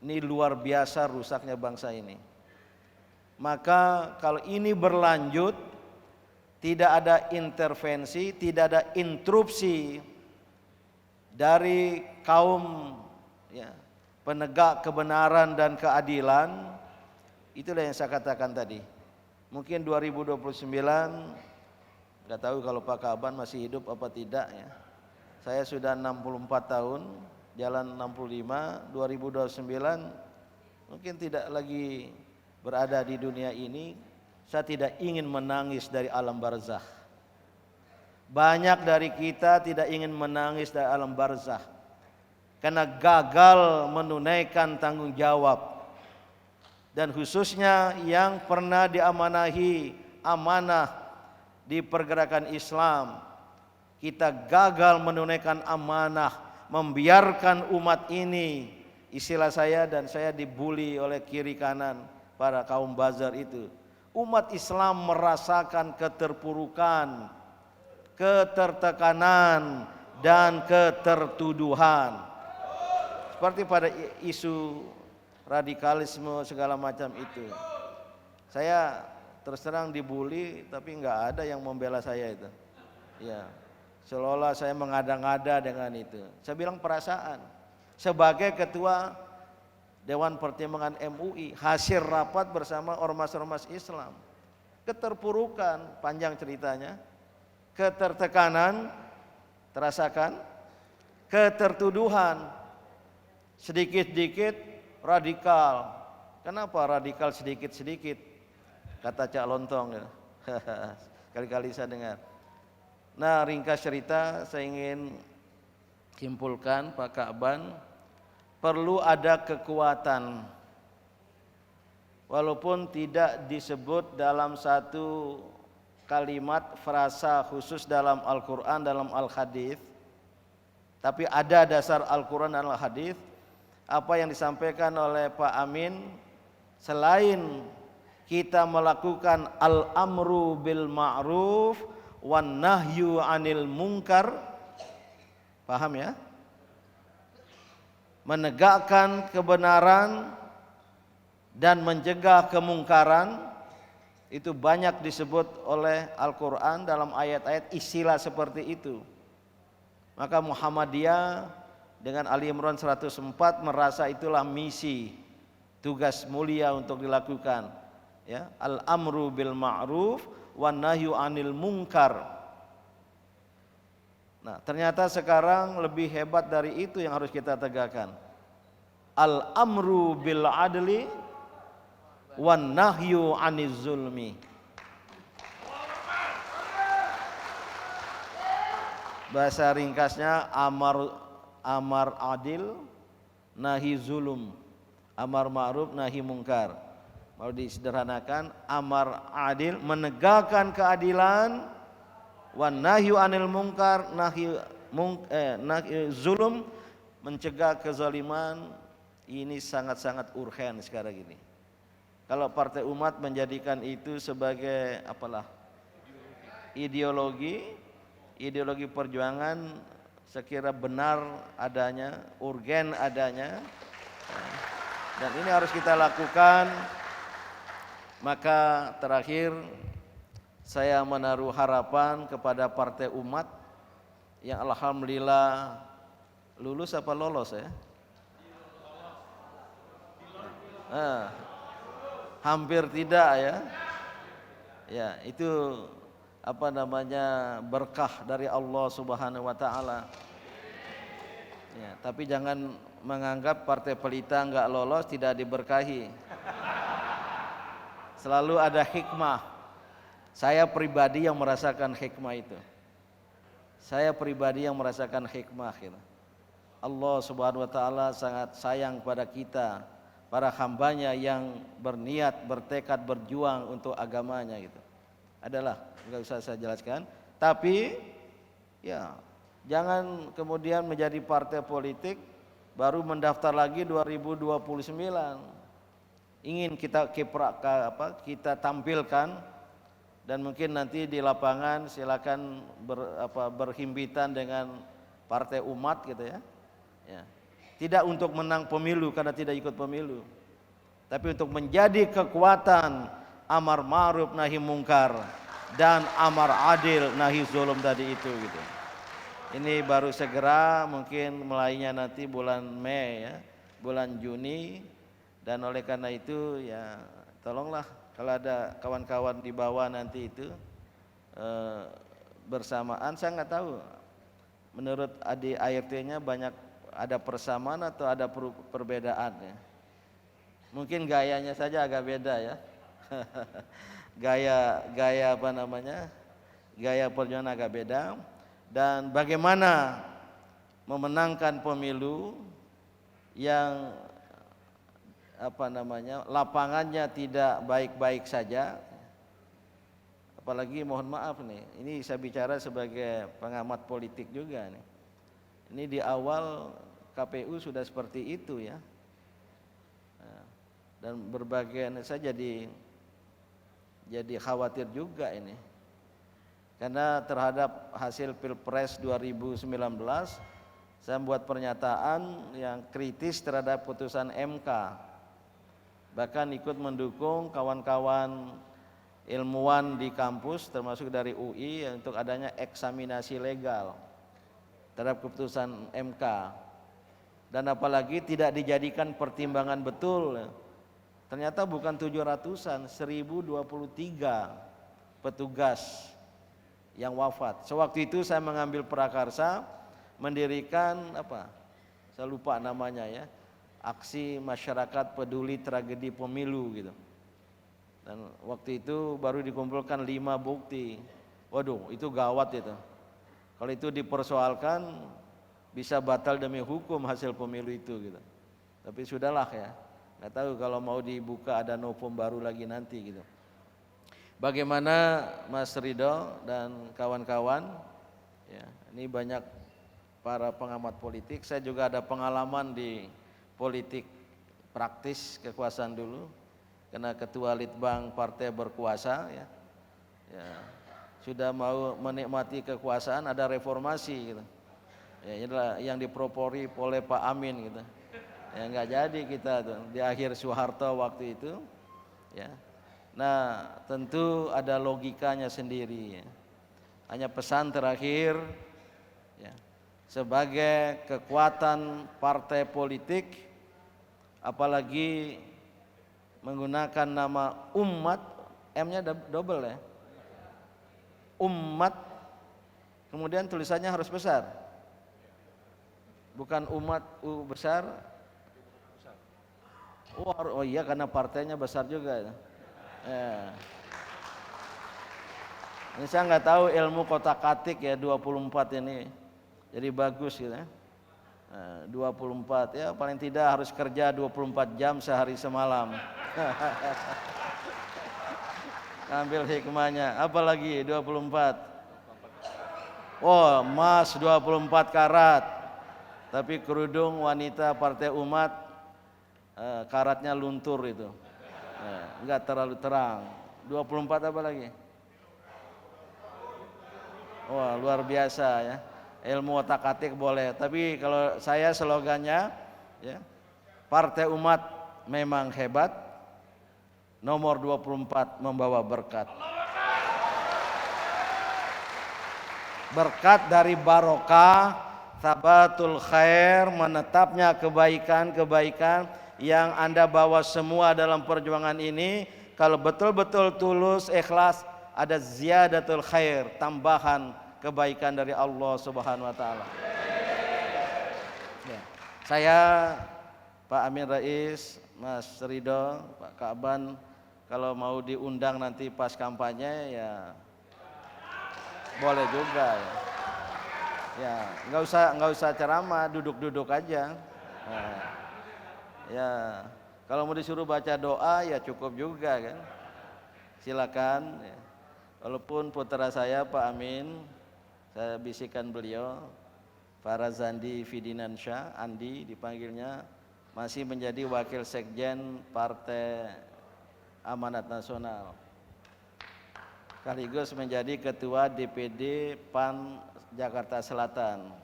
ini luar biasa rusaknya bangsa ini. Maka kalau ini berlanjut, tidak ada intervensi, tidak ada interupsi dari kaum ya, penegak kebenaran dan keadilan, itulah yang saya katakan tadi. Mungkin 2029, nggak tahu kalau Pak Kaban masih hidup apa tidak ya. Saya sudah 64 tahun, jalan 65, 2029 mungkin tidak lagi berada di dunia ini. Saya tidak ingin menangis dari alam barzah. Banyak dari kita tidak ingin menangis dari alam barzah karena gagal menunaikan tanggung jawab. Dan khususnya yang pernah diamanahi amanah di pergerakan Islam, kita gagal menunaikan amanah, membiarkan umat ini, istilah saya, dan saya dibully oleh kiri kanan para kaum bazar itu. Umat Islam merasakan keterpurukan, ketertekanan, dan ketertuduhan. Seperti pada isu radikalisme segala macam itu. Saya terus terang dibully, tapi nggak ada yang membela saya itu. Ya, seolah-olah saya mengada-ngada dengan itu. Saya bilang perasaan. Sebagai ketua Dewan Pertimbangan MUI, hasil rapat bersama ormas-ormas Islam, keterpurukan, panjang ceritanya, ketertekanan terasakan, ketertuduhan, sedikit-sedikit radikal. Kenapa radikal sedikit-sedikit? Kata Cak Lontong ya. Kali-kali saya dengar. Nah, ringkas cerita saya ingin simpulkan Pak Kaban, perlu ada kekuatan walaupun tidak disebut dalam satu kalimat frasa khusus dalam Al-Quran, dalam Al-Hadis, tapi ada dasar Al-Quran dan Al-Hadis. Apa yang disampaikan oleh Pak Amin, selain kita melakukan al-amru bil ma'ruf wan nahyu anil munkar, paham ya? Menegakkan kebenaran dan mencegah kemungkaran, itu banyak disebut oleh Al-Quran dalam ayat-ayat istilah seperti itu. Maka Muhammadiyah dengan Ali Imran 104 merasa itulah misi, tugas mulia untuk dilakukan ya, al-amru bil ma'ruf wan nahyu anil munkar. Nah, ternyata sekarang lebih hebat dari itu yang harus kita tegakkan. Al-amru bil adli wan nahyu aniz zulmi. Bahasa ringkasnya amar adil, nahi zulum. Amar ma'ruf, nahi mungkar. Mau disederhanakan, amar adil menegakkan keadilan, wan nahyu anil munkar, nahi zulum mencegah kezaliman. Ini sangat-sangat urgen sekarang ini. Kalau Partai Umat menjadikan itu sebagai apalah ideologi perjuangan, sekira benar adanya, urgen adanya, dan ini harus kita lakukan. Maka terakhir saya menaruh harapan kepada Partai Umat yang alhamdulillah lulus apa lolos ya? Hampir tidak ya. Ya, itu apa namanya, berkah dari Allah Subhanahu wa taala. Ya, tapi jangan menganggap partai pelita enggak lolos tidak diberkahi. Selalu ada hikmah. Saya pribadi yang merasakan hikmah itu. Saya pribadi yang merasakan hikmah gitu. Allah Subhanahu wa taala sangat sayang pada kita, para hambanya yang berniat, bertekad, berjuang untuk agamanya gitu. Adalah, nggak usah saya jelaskan. Tapi ya jangan kemudian menjadi partai politik baru mendaftar lagi 2029. Ingin kita kita tampilkan, dan mungkin nanti di lapangan silakan berhimpitan dengan partai umat gitu ya. Ya. Tidak untuk menang pemilu karena tidak ikut pemilu, tapi untuk menjadi kekuatan amar ma'ruf nahi mungkar dan amar adil nahi zulum tadi itu gitu. Ini baru segera, mungkin mulainya nanti bulan Mei ya, bulan Juni. Dan oleh karena itu ya tolonglah kalau ada kawan-kawan di bawah nanti itu bersamaan, saya nggak tahu menurut adik ART-nya banyak ada persamaan atau ada perbedaan ya. Mungkin gayanya saja agak beda ya. Gaya apa namanya? Gaya perjuangan agak beda. Dan bagaimana memenangkan pemilu yang lapangannya tidak baik-baik saja. Apalagi mohon maaf nih, ini saya bicara sebagai pengamat politik juga nih. Ini di awal KPU sudah seperti itu ya. Dan berbagai saya jadi khawatir juga ini. Karena terhadap hasil Pilpres 2019 saya membuat pernyataan yang kritis terhadap putusan MK. Bahkan ikut mendukung kawan-kawan ilmuwan di kampus termasuk dari UI untuk adanya eksaminasi legal terhadap keputusan MK. Dan apalagi tidak dijadikan pertimbangan betul. Ternyata bukan 700-an, 1023 petugas yang wafat. Sewaktu itu saya mengambil prakarsa mendirikan saya lupa namanya ya, Aksi Masyarakat Peduli Tragedi Pemilu gitu. Dan waktu itu baru dikumpulkan 5 bukti. Waduh, itu gawat itu. Kalau itu dipersoalkan bisa batal demi hukum hasil pemilu itu gitu. Tapi sudahlah ya. Nggak tahu kalau mau dibuka ada novum baru lagi nanti gitu. Bagaimana Mas Ridho dan kawan-kawan? Ya, ini banyak para pengamat politik. Saya juga ada pengalaman di politik praktis kekuasaan dulu. Karena ketua Litbang partai berkuasa ya. Ya, sudah mau menikmati kekuasaan ada reformasi gitu. Ya, inilah yang dipropori oleh Pak Amin gitu. Ya nggak jadi kita tuh di akhir Soeharto waktu itu ya. Nah, tentu ada logikanya sendiri ya. Hanya pesan terakhir ya. Sebagai kekuatan partai politik apalagi menggunakan nama umat, M-nya double ya. Umat, kemudian tulisannya harus besar. Bukan umat U besar. Oh iya karena partainya besar juga ya. Ya. Ini saya nggak tahu ilmu kotak-katik ya 24 ini. Jadi bagus gitu ya. 24 ya paling tidak harus kerja 24 jam sehari semalam. Ambil hikmahnya. Apalagi 24. Oh, emas 24 karat. Tapi kerudung wanita partai umat karatnya luntur itu. Enggak terlalu terang. 24 apa lagi? Wah, luar biasa ya. Ilmu otak-atik boleh, tapi kalau saya slogannya ya, partai umat memang hebat, nomor 24 membawa berkat. Berkat dari barokah, sabatul khair, menetapnya kebaikan-kebaikan yang Anda bawa semua dalam perjuangan ini. Kalau betul-betul tulus, ikhlas, ada ziyadatul khair, tambahan kebaikan dari Allah Subhanahu wa taala. Ya. Saya Pak Amin Rais, Mas Ridho, Pak Ka'ban kalau mau diundang nanti pas kampanye ya boleh juga ya. Ya, nggak usah ceramah, duduk-duduk aja. Nah, ya, Kalau mau disuruh baca doa ya cukup juga kan. Silakan ya. Walaupun putra saya Pak Amin, saya bisikan beliau, Farazandi Fidinansyah, Andi dipanggilnya, masih menjadi wakil sekjen Partai Amanat Nasional, sekaligus menjadi ketua DPD PAN Jakarta Selatan,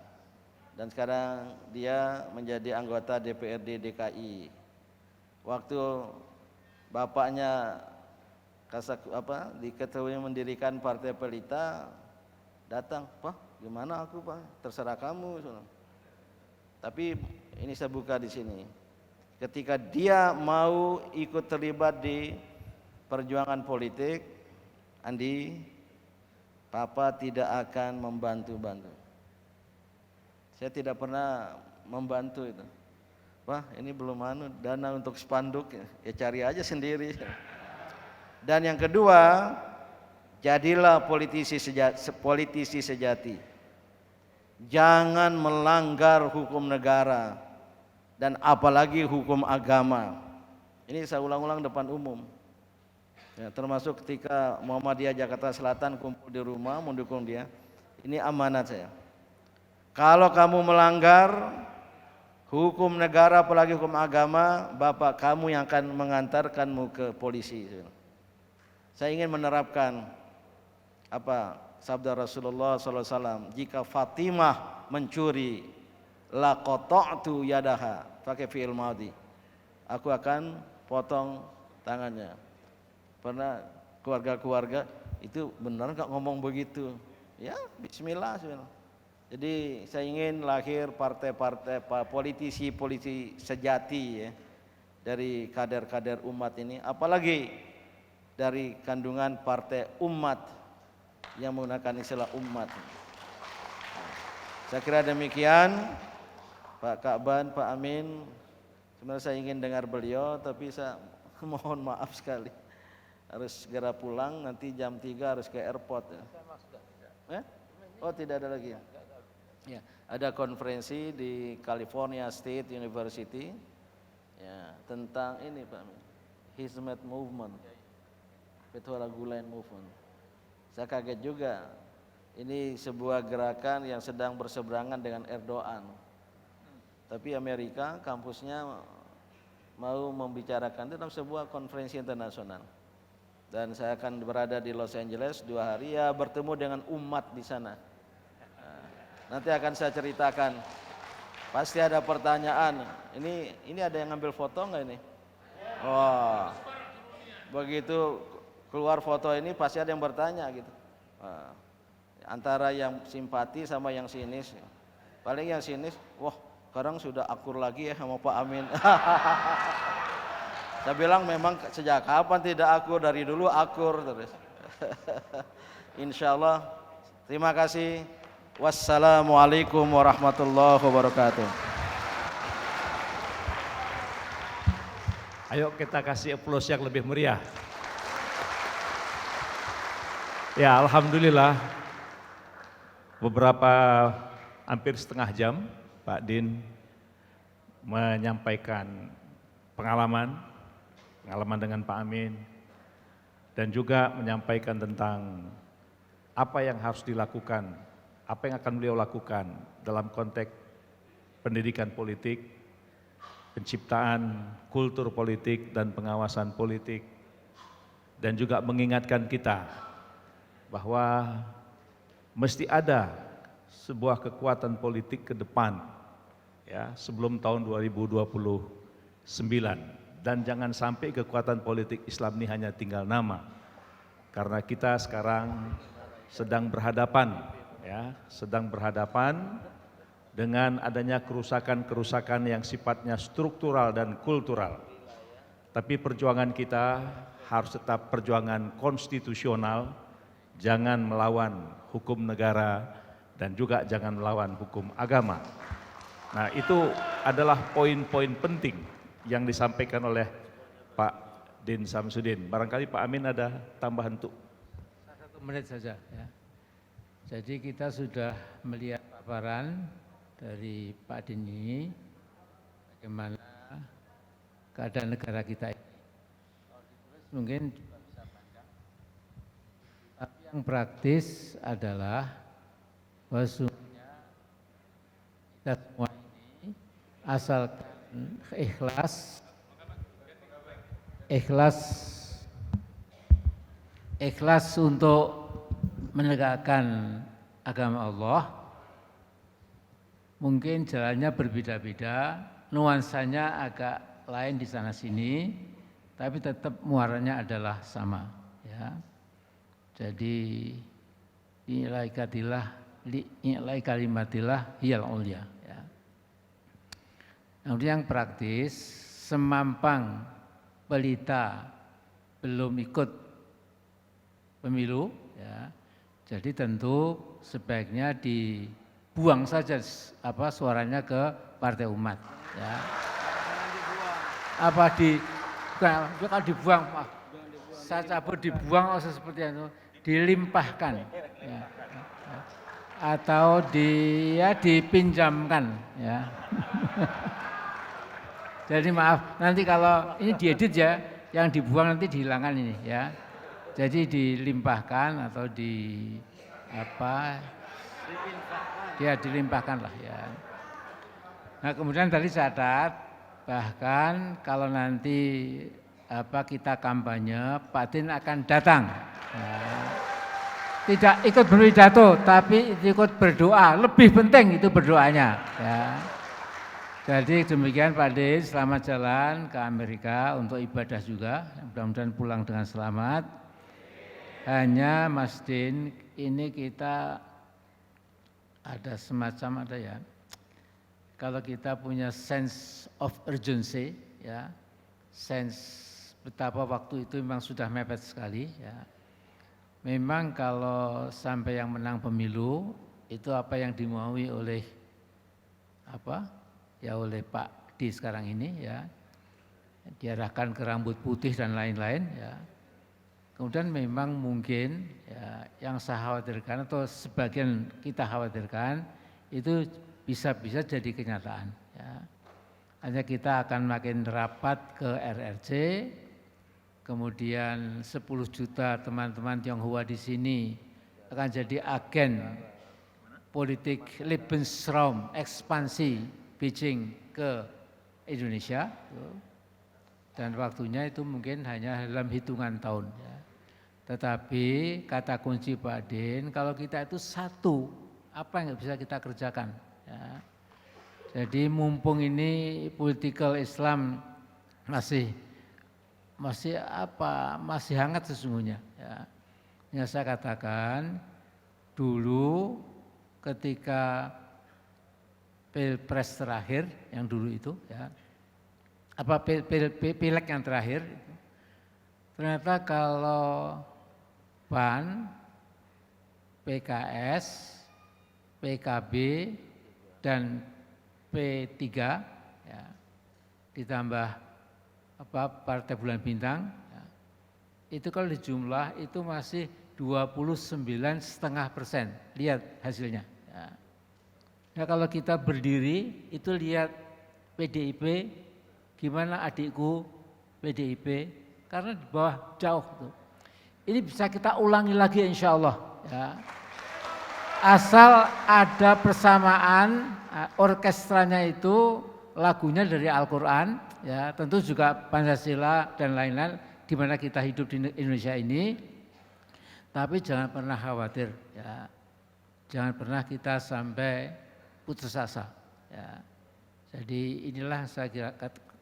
dan sekarang dia menjadi anggota DPRD DKI. Waktu bapaknya diketahui mendirikan Partai Pelita, datang, Pak, gimana aku Pak? Terserah kamu. Tapi ini saya buka di sini. Ketika dia mau ikut terlibat di perjuangan politik, Andi, Papa tidak akan membantu-bantu. Saya tidak pernah membantu itu. Wah, ini belum dana untuk spanduk, ya cari aja sendiri. Dan yang kedua, jadilah politisi sejati. Jangan melanggar hukum negara dan apalagi hukum agama. Ini saya ulang-ulang depan umum. Ya, termasuk ketika Muhammadiyah Jakarta Selatan kumpul di rumah mendukung dia. Ini amanat saya. Kalau kamu melanggar hukum negara apalagi hukum agama, bapak kamu yang akan mengantarkanmu ke polisi. Saya ingin menerapkan apa sabda Rasulullah SAW, jika Fatimah mencuri, la qata'tu yadaha, pakai fi'il madhi, aku akan potong tangannya. Pernah keluarga-keluarga itu benar nggak ngomong begitu? Ya, Bismillah. Jadi saya ingin lahir partai-partai politisi sejati ya, dari kader-kader umat ini, apalagi dari kandungan partai umat yang menggunakan istilah umat. Saya kira demikian Pak Ka'ban, Pak Amin. Sebenarnya saya ingin dengar beliau, tapi saya mohon maaf sekali harus segera pulang, nanti jam 3 harus ke airport ya. Oh tidak ada lagi ya. Ada konferensi di California State University ya, tentang ini Pak Amin, Hizmet Movement, Fethullah Gulen Movement. Saya kaget juga, ini sebuah gerakan yang sedang berseberangan dengan Erdogan. Tapi Amerika kampusnya mau membicarakan itu dalam sebuah konferensi internasional. Dan saya akan berada di Los Angeles 2 hari ya, bertemu dengan umat di sana. Nanti akan saya ceritakan. Pasti ada pertanyaan. Ini ada yang ngambil foto nggak ini? Wah, begitu keluar foto ini pasti ada yang bertanya gitu. Antara yang simpati sama yang sinis. Paling yang sinis, wah sekarang sudah akur lagi ya sama Pak Amin. Saya bilang memang sejak kapan tidak akur, dari dulu akur terus. Insyaallah. Terima kasih. Wassalamualaikum warahmatullahi wabarakatuh. Ayo kita kasih aplaus yang lebih meriah. Ya, alhamdulillah beberapa hampir setengah jam Pak Din menyampaikan pengalaman dengan Pak Amin, dan juga menyampaikan tentang apa yang harus dilakukan, apa yang akan beliau lakukan dalam konteks pendidikan politik, penciptaan kultur politik dan pengawasan politik, dan juga mengingatkan kita bahwa mesti ada sebuah kekuatan politik ke depan ya, sebelum tahun 2029, dan jangan sampai kekuatan politik Islam ini hanya tinggal nama, karena kita sekarang sedang berhadapan dengan adanya kerusakan-kerusakan yang sifatnya struktural dan kultural. Tapi perjuangan kita harus tetap perjuangan konstitusional, jangan melawan hukum negara dan juga jangan melawan hukum agama. Nah, itu adalah poin-poin penting yang disampaikan oleh Pak Din Samsudin. Barangkali Pak Amin ada tambahan tuh. 1 menit saja ya. Jadi kita sudah melihat paparan dari Pak Din ini, bagaimana keadaan negara kita ini. Mungkin juga bisa panjang. Tapi yang praktis adalah bahwa sesungguhnya kita semua ini asalkan ikhlas untuk menegakkan agama Allah. Mungkin jalannya berbeda-beda, nuansanya agak lain di sana sini, tapi tetap muaranya adalah sama. Ya. Jadi nilai kalimatillah hiyal ulya. Ya. Kemudian yang praktis, semampang pelita belum ikut pemilu, ya. Jadi tentu sebaiknya dibuang saja suaranya ke Partai Umat. Ya. Bukan dibuang, saya cabut dibuang seperti itu, dilimpahkan, ya. Atau dipinjamkan, ya. Jadi maaf, nanti kalau ini diedit ya, yang dibuang nanti dihilangkan ini, ya. Jadi dilimpahkan atau dilimpahkan lah, ya. Nah kemudian tadi catat, bahkan kalau nanti kita kampanye, Pak Din akan datang. Nah, tidak ikut berpidato, tapi ikut berdoa. Lebih penting itu berdoanya. Ya. Jadi demikian Pak Din, selamat jalan ke Amerika untuk ibadah juga. Mudah-mudahan pulang dengan selamat. Hanya Mas Din, ini kita ada semacam ya. Kalau kita punya sense of urgency, ya, sense betapa waktu itu memang sudah mepet sekali, ya. Memang kalau sampai yang menang pemilu itu apa yang dimaui oleh oleh Pak D sekarang ini, ya, diarahkan ke rambut putih dan lain-lain, ya. Kemudian memang mungkin ya, yang saya khawatirkan atau sebagian kita khawatirkan itu bisa jadi kenyataan. Ya. Hanya kita akan makin rapat ke RRC, kemudian 10 juta teman-teman Tionghoa di sini akan jadi agen politik Lebensraum, ekspansi Beijing ke Indonesia, dan waktunya itu mungkin hanya dalam hitungan tahun. Ya. Tetapi kata kunci Pak Din, kalau kita itu satu, apa yang bisa kita kerjakan? Ya. Jadi mumpung ini political Islam masih hangat sesungguhnya. Ya. Yang saya katakan dulu ketika pilpres terakhir yang dulu itu, ya, pileg yang terakhir, ternyata kalau PAN, PKS, PKB, dan P3, ya, ditambah Partai Bulan Bintang, ya, itu kalau dijumlah itu masih 29,5%. Lihat hasilnya. Ya. Nah kalau kita berdiri itu lihat PDIP, gimana adikku PDIP, karena di bawah jauh tuh. Ini bisa kita ulangi lagi insya Allah. Ya. Asal ada persamaan, orkestranya itu lagunya dari Al-Quran, ya, tentu juga Pancasila dan lain-lain di mana kita hidup di Indonesia ini. Tapi jangan pernah khawatir, ya. Jangan pernah kita sampai putus asa. Ya. Jadi inilah saya kira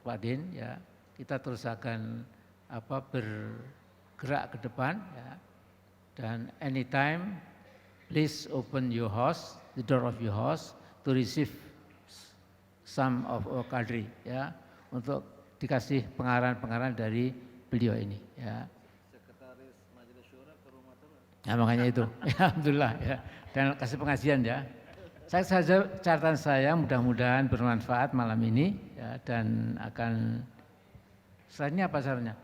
Pak Din, ya, kita terus akan bergerak ke depan, ya. Dan anytime please open your house, the door of your house to receive some of our cadre, ya, untuk dikasih pengarahan-pengarahan dari beliau ini, ya. Sekretaris Majelis Syura ke rumah terus. Ya makanya itu, ya, alhamdulillah, ya. Dan kasih pengajian, ya. Saya saja catatan saya mudah-mudahan bermanfaat malam ini, ya, dan akan setelah ini apa acaranya?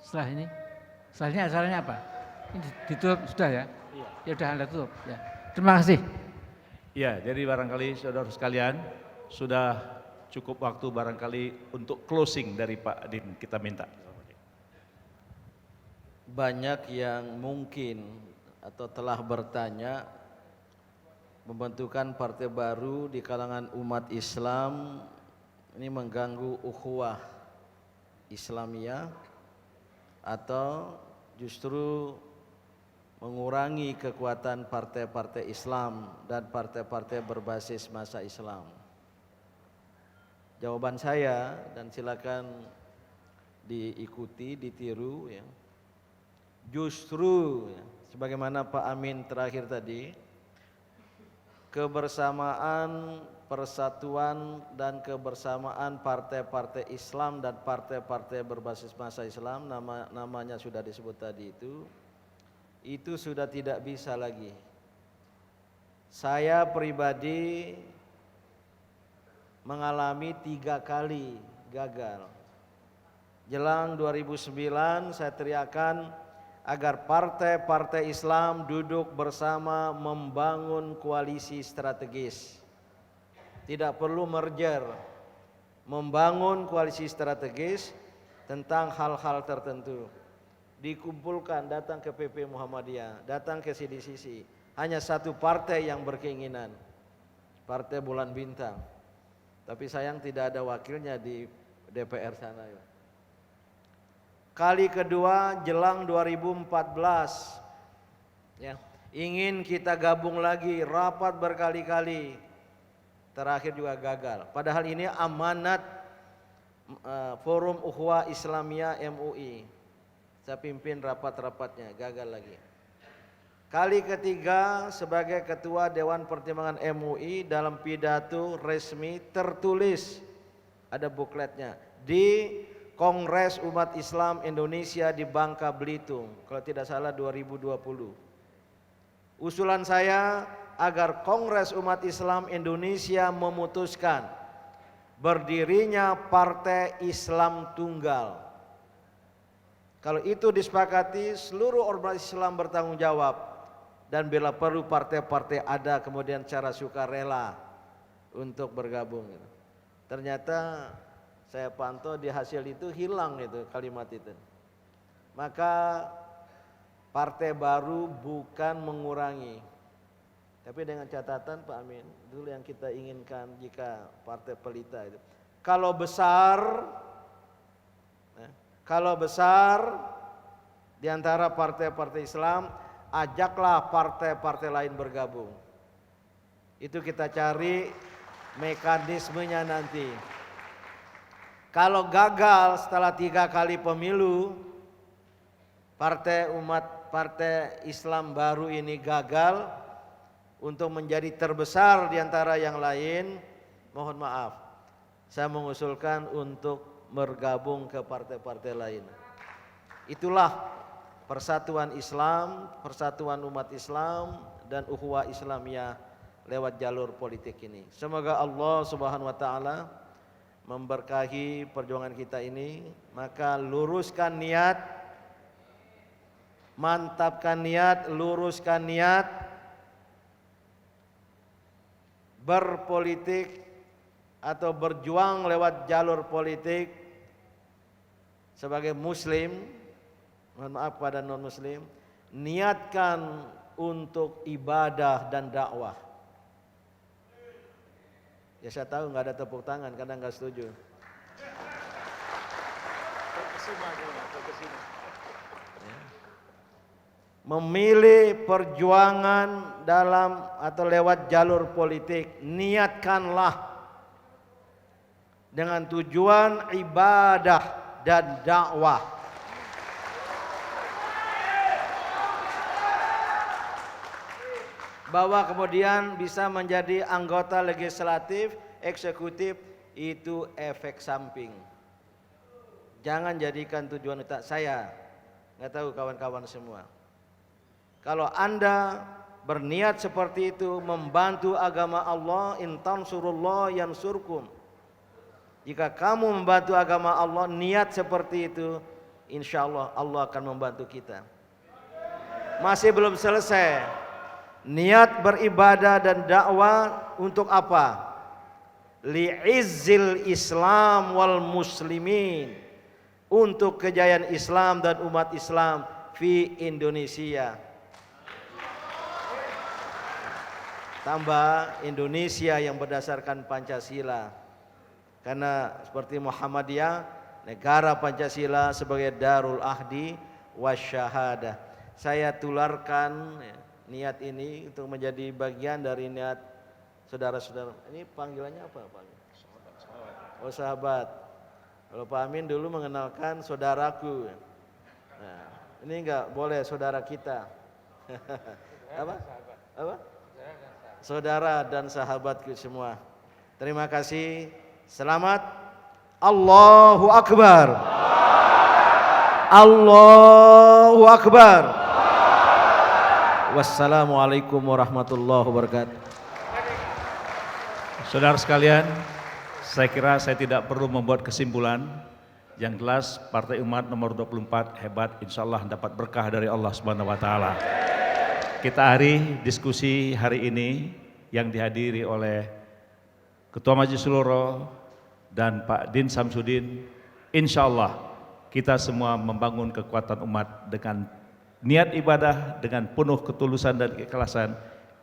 Setelah ini acaranya apa? Ini ditutup sudah, ya? Iya. Ya sudah Anda tutup, ya. Terima kasih. Ya, jadi barangkali saudara sekalian sudah cukup waktu barangkali untuk closing dari Pak Din kita minta. Banyak yang mungkin atau telah bertanya pembentukan partai baru di kalangan umat Islam ini mengganggu ukhuwah Islamiyah atau justru mengurangi kekuatan partai-partai Islam dan partai-partai berbasis masa Islam. Jawaban saya, dan silakan diikuti, ditiru ya. Justru ya, sebagaimana Pak Amin terakhir tadi, kebersamaan, persatuan dan kebersamaan partai-partai Islam dan partai-partai berbasis masa Islam, namanya sudah disebut tadi itu sudah tidak bisa lagi. Saya pribadi mengalami 3 kali gagal. Jelang 2009 saya teriakan agar partai-partai Islam duduk bersama membangun koalisi strategis. Tidak perlu merger, membangun koalisi strategis tentang hal-hal tertentu. Dikumpulkan, datang ke PP Muhammadiyah, datang ke CDCC. Hanya satu partai yang berkeinginan, Partai Bulan Bintang. Tapi sayang tidak ada wakilnya di DPR sana. Kali kedua jelang 2014 ya, ingin kita gabung lagi, rapat berkali-kali, terakhir juga gagal. Padahal ini amanat Forum Ukhuwah Islamiyah MUI. Saya pimpin rapat-rapatnya, gagal lagi. Kali ketiga sebagai ketua Dewan Pertimbangan MUI, dalam pidato resmi tertulis, ada bukletnya, di Kongres Umat Islam Indonesia di Bangka Belitung, kalau tidak salah 2020. Usulan saya agar Kongres Umat Islam Indonesia memutuskan berdirinya Partai Islam Tunggal. Kalau itu disepakati, seluruh ormas Islam bertanggung jawab. Dan bila perlu partai-partai ada kemudian cara sukarela untuk bergabung. Ternyata saya pantau di hasil itu hilang itu kalimat itu. Maka partai baru bukan mengurangi, tapi dengan catatan Pak Amin, dulu yang kita inginkan jika partai pelita itu. Kalau besar di antara partai-partai Islam, ajaklah partai-partai lain bergabung. Itu kita cari mekanismenya nanti. Kalau gagal setelah 3 kali pemilu, partai Islam baru ini gagal untuk menjadi terbesar di antara yang lain, mohon maaf, saya mengusulkan untuk bergabung ke partai-partai lain. Itulah persatuan Islam, persatuan umat Islam dan ukhuwah Islamiyah lewat jalur politik ini. Semoga Allah Subhanahu wa taala memberkahi perjuangan kita ini. Maka luruskan niat, mantapkan niat, luruskan niat berpolitik atau berjuang lewat jalur politik sebagai muslim. Mohon maaf pada non-muslim, niatkan untuk ibadah dan dakwah. Ya saya tahu nggak ada tepuk tangan karena nggak setuju. Memilih perjuangan dalam atau lewat jalur politik, niatkanlah dengan tujuan ibadah dan dakwah. Bahwa kemudian bisa menjadi anggota legislatif, eksekutif, itu efek samping. Jangan jadikan tujuan utama. Saya nggak tahu kawan-kawan semua. Kalau Anda berniat seperti itu membantu agama Allah, in tansurullah yansurkum. Jika kamu membantu agama Allah, niat seperti itu, insya Allah Allah akan membantu kita. Masih belum selesai. Niat beribadah dan dakwah untuk apa? li'izzil Islam wal muslimin, untuk kejayaan Islam dan umat Islam di Indonesia. Tambah Indonesia yang berdasarkan Pancasila. Karena seperti Muhammadiyah, negara Pancasila sebagai darul ahdi wasyahadah. Saya tularkan niat ini untuk menjadi bagian dari niat saudara-saudara. Ini panggilannya apa Pak? Oh sahabat. Kalau Pak Amin dulu mengenalkan saudaraku. Nah, ini enggak boleh saudara kita. Apa? Apa? Saudara dan sahabatku semua. Terima kasih. Selamat. Allahu Akbar. Allahu Akbar. Wassalamualaikum warahmatullahi wabarakatuh. Saudara sekalian, saya kira saya tidak perlu membuat kesimpulan. Yang jelas Partai Umat nomor 24 hebat, insya Allah dapat berkah dari Allah Subhanahu wa Ta'ala. Kita diskusi hari ini yang dihadiri oleh Ketua Majelis Syuro dan Pak Din Samsudin. Insya Allah kita semua membangun kekuatan umat dengan niat ibadah, dengan penuh ketulusan dan keikhlasan.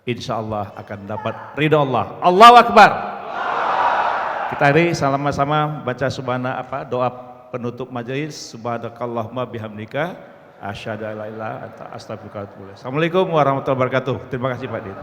Insya Allah akan dapat ridha Allah. Allahu Akbar. Kita sama-sama baca doa penutup majelis. Subhanakallahumma bihamdika asyhadu an la ilaha illa anta astaghfiruka wa atubu ilaik. Assalamualaikum warahmatullahi wabarakatuh. Terima kasih Pak Din.